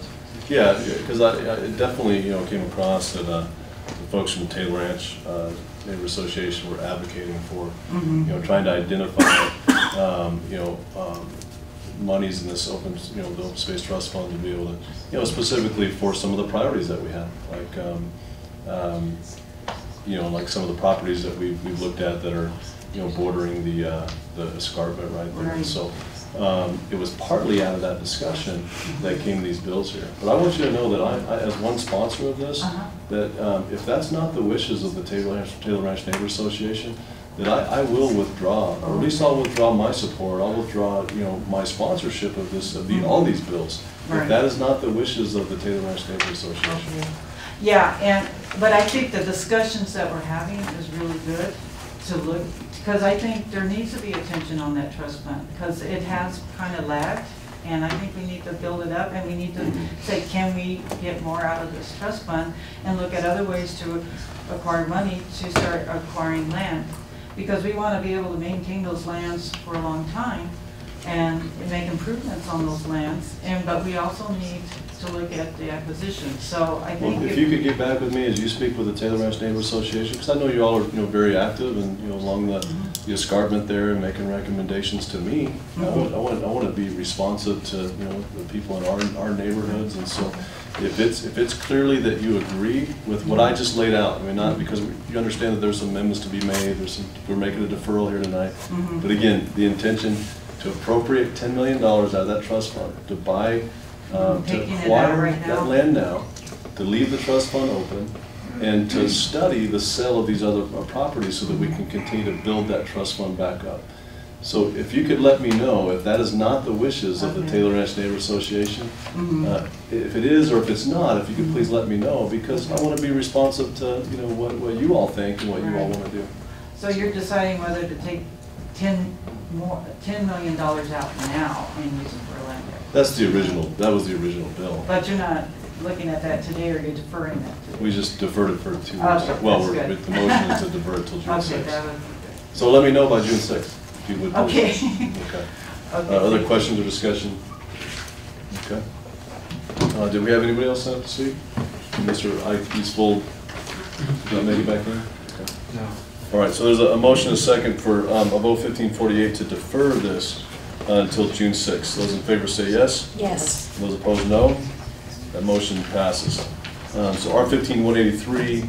Yeah, because it definitely came across that the folks from Taylor Ranch Neighbor Association were advocating for trying to identify monies in this open, the open space trust fund to be able to, specifically for some of the priorities that we have, like, like some of the properties that we've looked at that are, bordering the escarpment right there. Right. So it was partly out of that discussion that came these bills here. But I want you to know that I as one sponsor of this, that if that's not the wishes of the Taylor Ranch Neighbors Association, that I will withdraw, or at least I'll withdraw my support. I'll withdraw, my sponsorship of this, all these bills. Right. If that is not the wishes of the Taylor Ranch Neighbors Association. Okay. Yeah, but I think the discussions that we're having is really good to look, because I think there needs to be attention on that trust fund, because it has kind of lagged, and I think we need to build it up, and we need to say, can we get more out of this trust fund, and look at other ways to acquire money to start acquiring land, because we want to be able to maintain those lands for a long time and make improvements on those lands, but we also need to look at the acquisition. So I think if you could get back with me as you speak with the Taylor Ranch Neighbors Association, because I know you all are very active and along the escarpment there and making recommendations to me. I want to be responsive to the people in our neighborhoods, and so if it's clearly that you agree with what I just laid out, I mean, not because you understand that there's some amendments to be made. We're making a deferral here tonight, but again, the intention to appropriate $10 million out of that trust fund to buy. To acquire that land now, to leave the trust fund open, and to study the sale of these other properties so that we can continue to build that trust fund back up. So if you could let me know if that is not the wishes of the Taylor Ranch Neighbors Association, if it is or if it's not, if you could please let me know, because I want to be responsive to what you all think and what you all want to do. So you're deciding whether to take $10 million out now and use it for land. That's the original. That was the original bill. But you're not looking at that today, or you're deferring that today? We just deferred it for 2 weeks. Okay, Well, that's the motion is to defer it till June 6th. Okay, that was. So let me know by June 6th, if you would. Okay. Okay. Okay. Other questions or discussion? Okay. Did we have anybody else have to speak? Mr. Ike Eastfold, did not make it back in? Okay. No. All right, so there's a motion and a second for a vote 1548 to defer this until June 6th. Those in favor say yes. Yes. Those opposed, no. That motion passes. So R-15-183,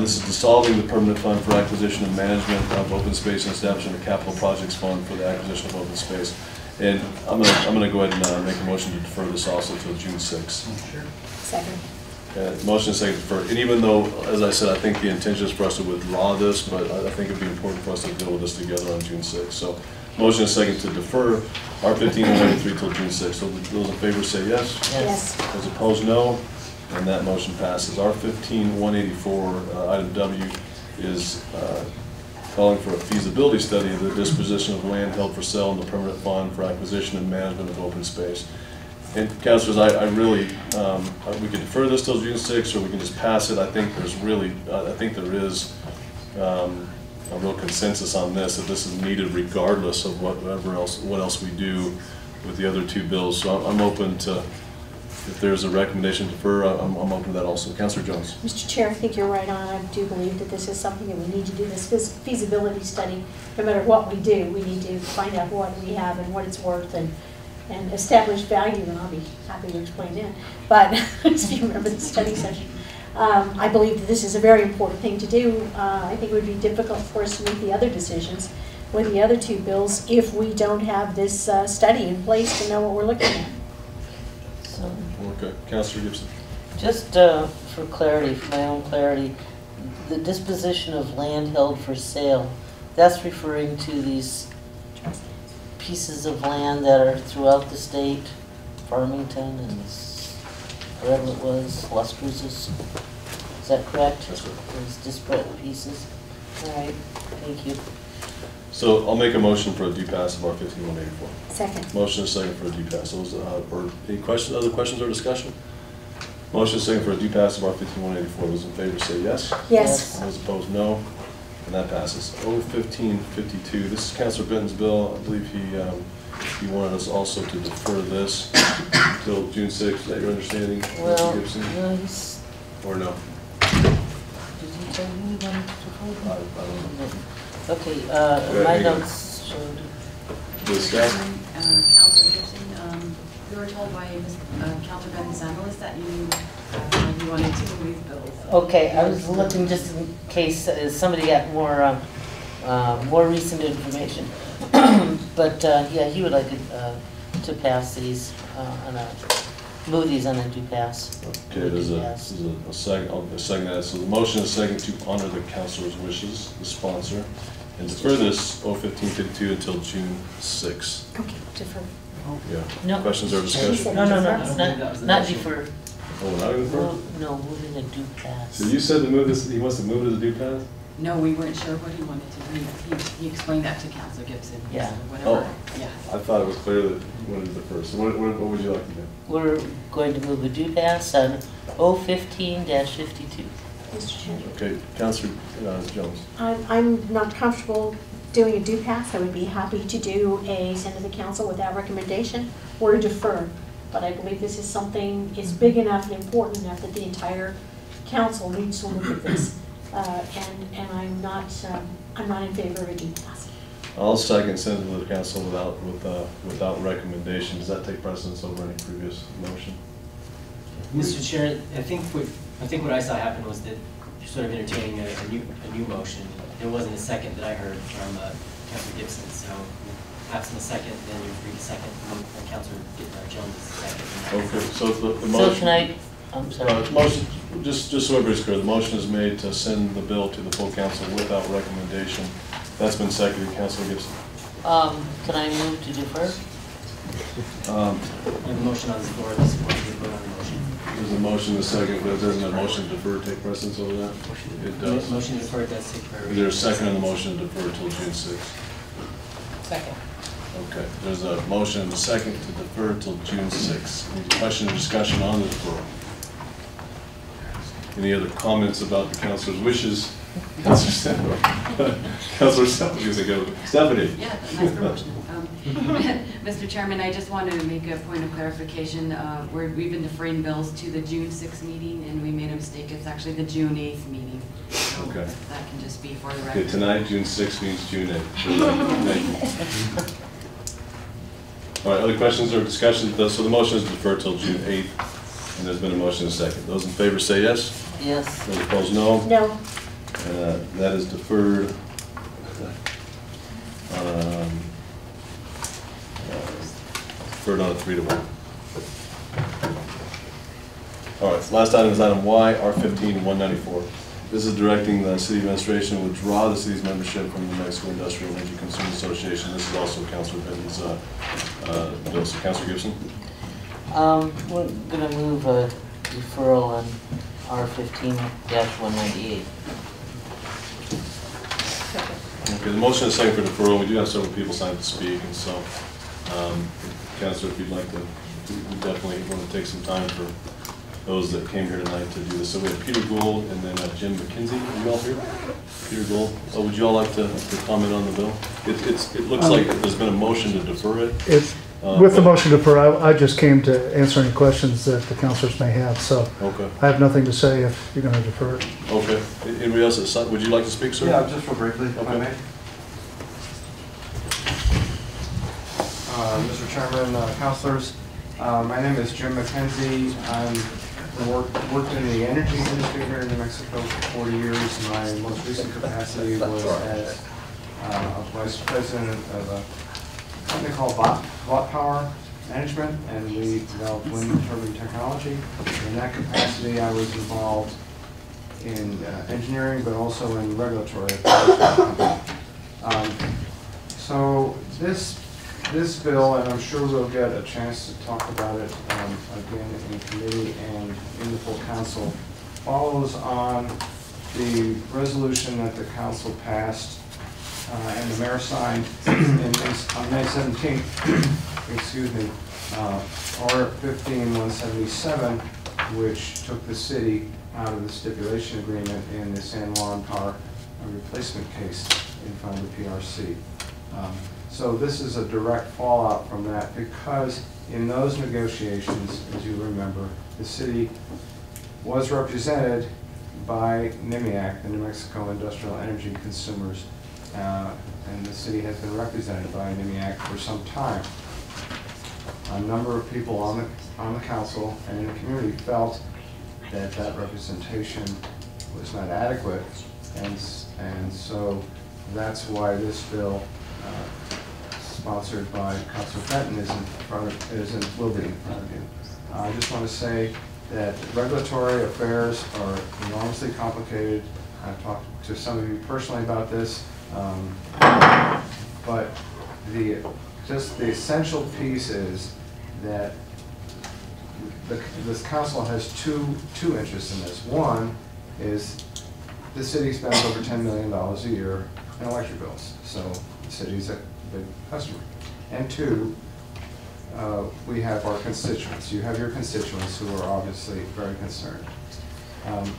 this is dissolving the permanent fund for acquisition and management of open space and establishing a capital projects fund for the acquisition of open space. And I'm gonna go ahead and make a motion to defer this also till June 6th. Sure. Second. Motion is second to defer. And even though, as I said, I think the intention is for us to withdraw this, but I think it'd be important for us to deal with this together on June 6th. So motion is second to defer R-15-183 till June 6th. So those in favor say yes. Yes. Those opposed, no. And that motion passes. R-15-184, item W, is calling for a feasibility study of the disposition of land held for sale in the permanent fund for acquisition and management of open space. And councilors, I really, we could defer this till June 6th, or we can just pass it. I think there's really, I think there is a real consensus on this, that this is needed regardless of what else we do with the other two bills. So I'm open to, if there's a recommendation to defer, I'm open to that also. Councilor Jones. Mr. Chair, I think you're right on. I do believe that this is something that we need to do, this feasibility study. No matter what we do, we need to find out what we have and what it's worth, and establish value, and I'll be happy to explain it. But if you remember the study session, I believe that this is a very important thing to do. I think it would be difficult for us to make the other decisions with the other two bills if we don't have this study in place to know what we're looking at. So, okay, Councilor Gibson. just for clarity, for my own clarity, the disposition of land held for sale, that's referring to these pieces of land that are throughout the state, Farmington and wherever it was, Las Cruces. Is that correct? That's right. Those disparate pieces. All right, thank you. So I'll make a motion for a D-pass of R-15-184. Second. Motion is second for a D-pass. Those, or any questions, other questions or discussion? Motion is second for a D-pass of R-15-184. Those in favor say yes. Yes. Those opposed, no. And that passes. O-1552, this is Councilor Benton's bill. I believe he wanted us also to defer this until June 6th. Is that your understanding, Well, Mr. Gibson? no, he's, Or no? did he tell you he wanted to defer? I don't know. Okay, ahead, my you go. notes showed Discuss. Councilor Gibson, we were told by Councilor Gonzalez that you wanted to move these bills. Okay, I was looking just in case somebody got more recent information. But yeah, he would like to pass these move these on a due pass. Okay, there's a second. A second that. So the motion is second to honor the councilor's wishes, the sponsor, and defer this 01552 until June 6th. Okay, defer. Yeah. No. Questions or discussion? No, not defer. Oh, we're not defer? No, moving a due pass. So you said to move this. He wants to move it as a due pass. No, we weren't sure what he wanted to do. He explained that to Councilor Gibson. Yeah. So whatever. Oh. Yeah. I thought it was clear that he wanted to defer. So what would you like to do? We're going to move a due pass on 015-52. Mr. Chairman. Okay, Councilor Jones. I'm not comfortable doing a due pass. I would be happy to do a send to the council without recommendation or a defer. But I believe this is something is big enough and important enough that the entire council needs to look at this. And I'm not in favor of a due pass. I'll second send it to the council without recommendation. Does that take precedence over any previous motion? Mr. Chair, I think what I saw happen was that you're sort of entertaining a new motion. There wasn't a second that I heard from Councilor Gibson, so perhaps in a second, then you're free to second, and Councilor Jones is second. Okay, so the motion. So can I? I'm sorry. Motion, just so everybody's clear, the motion is made to send the bill to the full council without recommendation. That's been seconded. Councilor Gibson. Can I move to defer? You have a motion on the floor. This is what you vote on the motion. There's a motion, a second, but doesn't a motion to defer take precedence over that? It does. Motion to defer does take priority. Is there a second on the motion to defer till June 6th? Second. Okay, there's a motion and a second to defer till June 6th. Any question or discussion on the deferral? Any other comments about the councilor's wishes? Councilor Stephanie. Councilor Stephanie. Yeah, nice promotion. Mr. Chairman, I just wanted to make a point of clarification. We've been deferring bills to the June 6th meeting, and we made a mistake. It's actually the June 8th meeting. So Okay. that can just be for the Okay, record. tonight, June 6th means June 8th. Thank you. All right, other questions or discussions? So the motion is deferred till June 8th, and there's been a motion and a second. Those in favor say yes. Yes. Those opposed, no. No. That is deferred. Deferred on a 3-1. All right, last item is item Y, R15-194. This is directing the city administration to withdraw the city's membership from the New Mexico Industrial Energy Consumers Association. This is also Councilor Benton's bill. So Councilor Gibson. We're going to move a deferral on R15-198. Okay, the motion is second for deferral. We do have several people signed to speak, and so, Councilor, if you'd like to, we definitely want to take some time for those that came here tonight to do this. So we have Peter Gould and then Jim McKenzie. Are you all here? Peter Gould. So would you all like to comment on the bill? It looks like there's been a motion to defer it. With the motion to defer, I just came to answer any questions that the councilors may have, so okay. I have nothing to say if you're going to defer it. Okay. Anybody else? Would you like to speak, sir? Yeah, just real briefly, if I may. Mr. Chairman, councilors, my name is Jim McKenzie. I'm worked in the energy industry here in New Mexico for 40 years. My most recent capacity was as a vice president of a company called Vought Power Management, and we developed wind turbine technology. In that capacity, I was involved in engineering, but also in regulatory affairs. So this bill, and I'm sure we'll get a chance to talk about it again in committee and in the full council, follows on the resolution that the council passed and the mayor signed on May 17th, excuse me, R15-177, which took the city out of the stipulation agreement in the San Juan Power replacement case in front of the PRC. So this is a direct fallout from that, because in those negotiations, as you remember, the city was represented by NIMEAC, the New Mexico Industrial Energy Consumers and the city has been represented by NIMIAC for some time. A number of people on the council and in the community felt that that representation was not adequate, and so that's why this bill, sponsored by Councilor Benton, will be in front of you. I just want to say that regulatory affairs are enormously complicated. I've talked to some of you personally about this, but just the essential piece is that this council has two interests in this. One is the city spends over $10 million a year in electric bills, so the city's a big customer. And two, we have our constituents. You have your constituents who are obviously very concerned.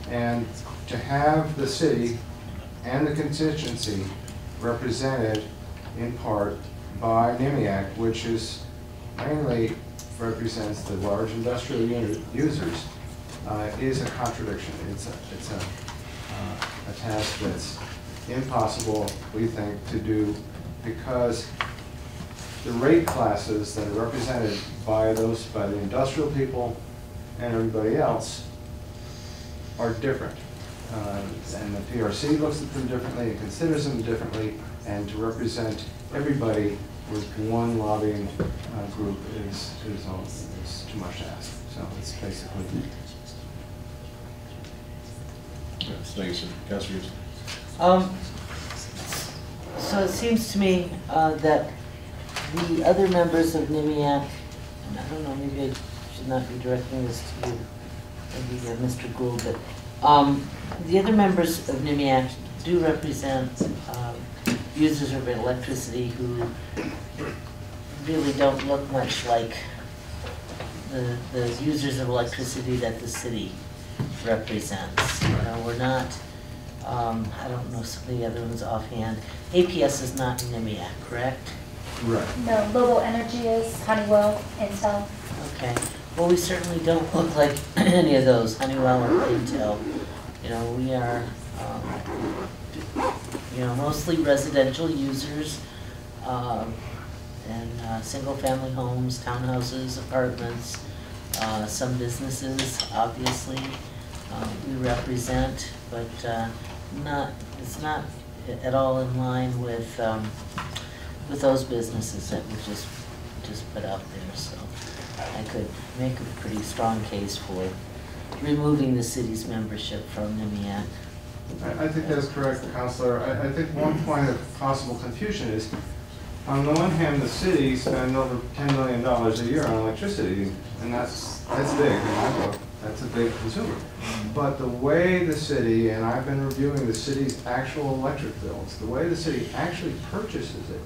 And to have the city and the constituency represented in part by NIMIAC, which is mainly represents the large industrial users, is a contradiction. It's a task that's impossible, we think, to do, because the rate classes that are represented by the industrial people and everybody else are different. And the PRC looks at them differently and considers them differently, and to represent everybody with one lobbying group is too much to ask. So it's basically. Thank you, sir. Councilor Gibson. So it seems to me that the other members of NIMIAC, and I don't know, maybe I should not be directing this to you, maybe Mr. Gould, but the other members of NIMIAC do represent users of electricity who really don't look much like the users of electricity that the city represents. You know, we're not, I don't know some of the other ones offhand. APS is not NIMIAC, correct? Right. No, Global Energy is, Honeywell, Intel. Okay. Well, we certainly don't look like any of those, Honeywell or Intel. You know, we are, mostly residential users, and single-family homes, townhouses, apartments, some businesses, obviously, we represent, but it's not at all in line with those businesses that we just put out there. So I could make a pretty strong case for removing the city's membership from NIMIAC. I think that's correct, Councilor. I think one point of possible confusion is, on the one hand, the city spends over $10 million a year on electricity, and that's big in my book. That's a big consumer. But the way the city, and I've been reviewing the city's actual electric bills, the way the city actually purchases it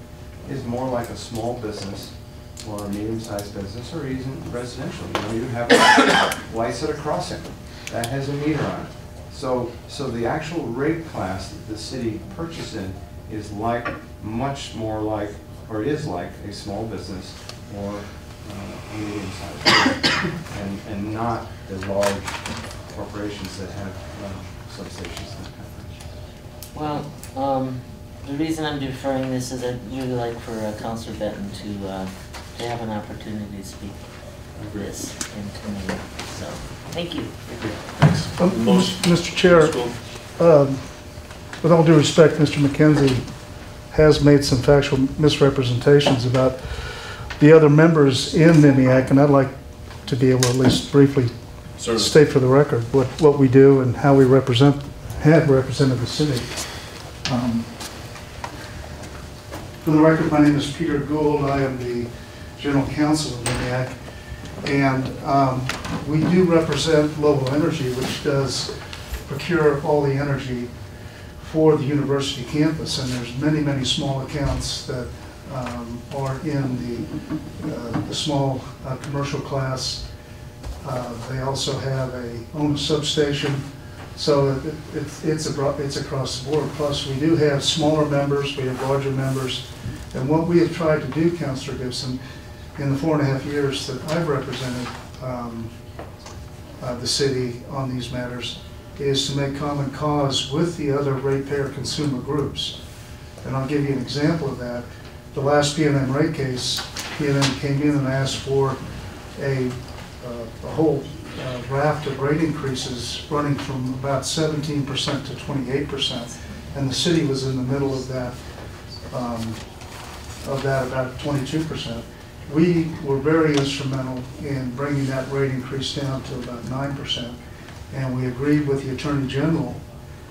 is more like a small business or a medium-sized business or even residential. You know, you have lights at a crossing. That has a meter on it. So the actual rate class that the city purchased in is much more like, or is like, a small business or a medium-sized business, and not the large corporations that have substations and that kind of thing. Well, the reason I'm deferring this is I'd really like for Councilor Benton to have an opportunity to speak of this in committee. So, thank you. Mr. Chair, with all due respect, Mr. McKenzie has made some factual misrepresentations about the other members in NIMIAC, and I'd like to be able to at least briefly state for the record what we do and how we have represented the city. For the record, my name is Peter Gould. I am the General Counsel of NIMIAC, and we do represent Global Energy, which does procure all the energy for the university campus, and there's many, many small accounts that are in the small commercial class. They also own a substation, so it's across the board. Plus, we do have smaller members, we have larger members, and what we have tried to do, Councilor Gibson, in the 4.5 years that I've represented the city on these matters, is to make common cause with the other ratepayer consumer groups And I'll give you an example of that. The last PNM rate case, PNM came in and asked for a whole raft of rate increases running from about 17% to 28%, and the city was in the middle of that about 22%. We were very instrumental in bringing that rate increase down to about 9%, and we agreed with the Attorney General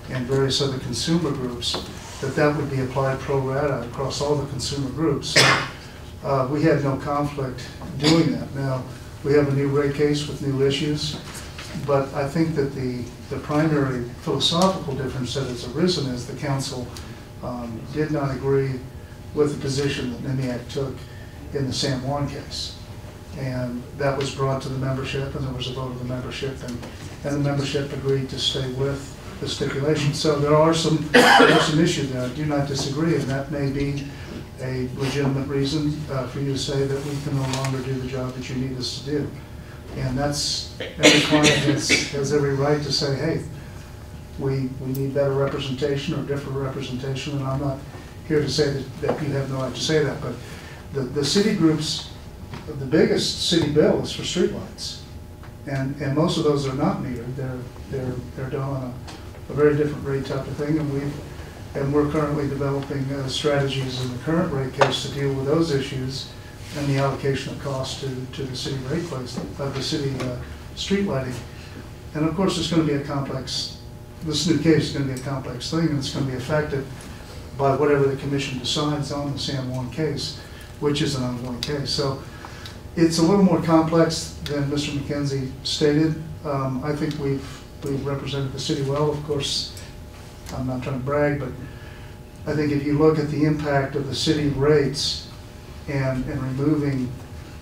and various other consumer groups that that would be applied pro rata across all the consumer groups. So we had no conflict doing that. Now, we have a new rate case with new issues, but I think that the primary philosophical difference that has arisen is the council did not agree with the position that NIMIAC took in the San Juan case. And that was brought to the membership, and there was a vote of the membership, and the membership agreed to stay with the stipulation. So there are some issues there. I do not disagree, and that may be a legitimate reason for you to say that we can no longer do the job that you need us to do. And that's, every client has every right to say, hey, we need better representation or different representation, and I'm not here to say that you have no right to say that, but the city groups, the biggest city bill is for streetlights, and most of those are not metered. They're done on a very different rate type of thing, and we're currently developing strategies in the current rate case to deal with those issues and the allocation of costs to the city rate place of the city street lighting. And of course, it's going to be a complex. This new case is going to be a complex thing, and it's going to be affected by whatever the commission decides on the San Juan case, which is an ongoing case. So it's a little more complex than Mr. McKenzie stated. I think we've represented the city well. Of course, I'm not trying to brag, but I think if you look at the impact of the city rates and removing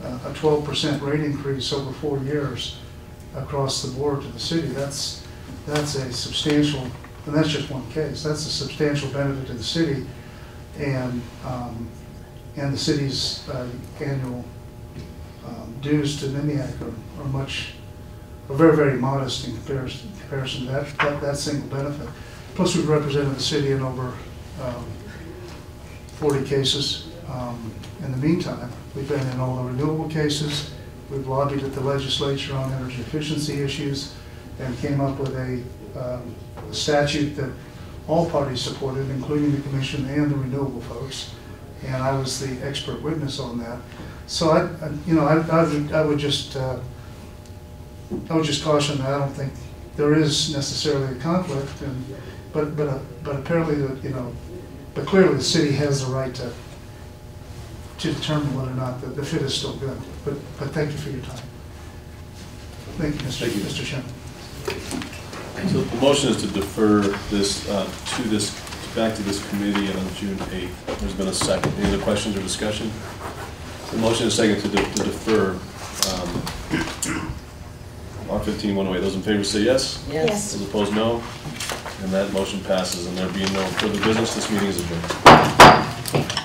a 12% rate increase over 4 years across the board to the city, that's a substantial, and that's just one case, that's a substantial benefit to the city, and the city's annual dues to NIMIAC are very, very modest in comparison to that single benefit. Plus, we've represented the city in over 40 cases. In the meantime, we've been in all the renewable cases. We've lobbied at the legislature on energy efficiency issues and came up with a statute that all parties supported, including the commission and the renewable folks. And I was the expert witness on that. So I would just caution that I don't think there is necessarily a conflict, but apparently but clearly the city has the right to determine whether or not the fit is still good. But thank you for your time. Thank you, Mr. Chairman. So the motion is to defer this back to this committee on June 8th. There's been a second. Any other questions or discussion? The motion is second to defer. R15-108. Those in favor say yes. Yes. Those opposed, no. And that motion passes. And there being no further business, this meeting is adjourned.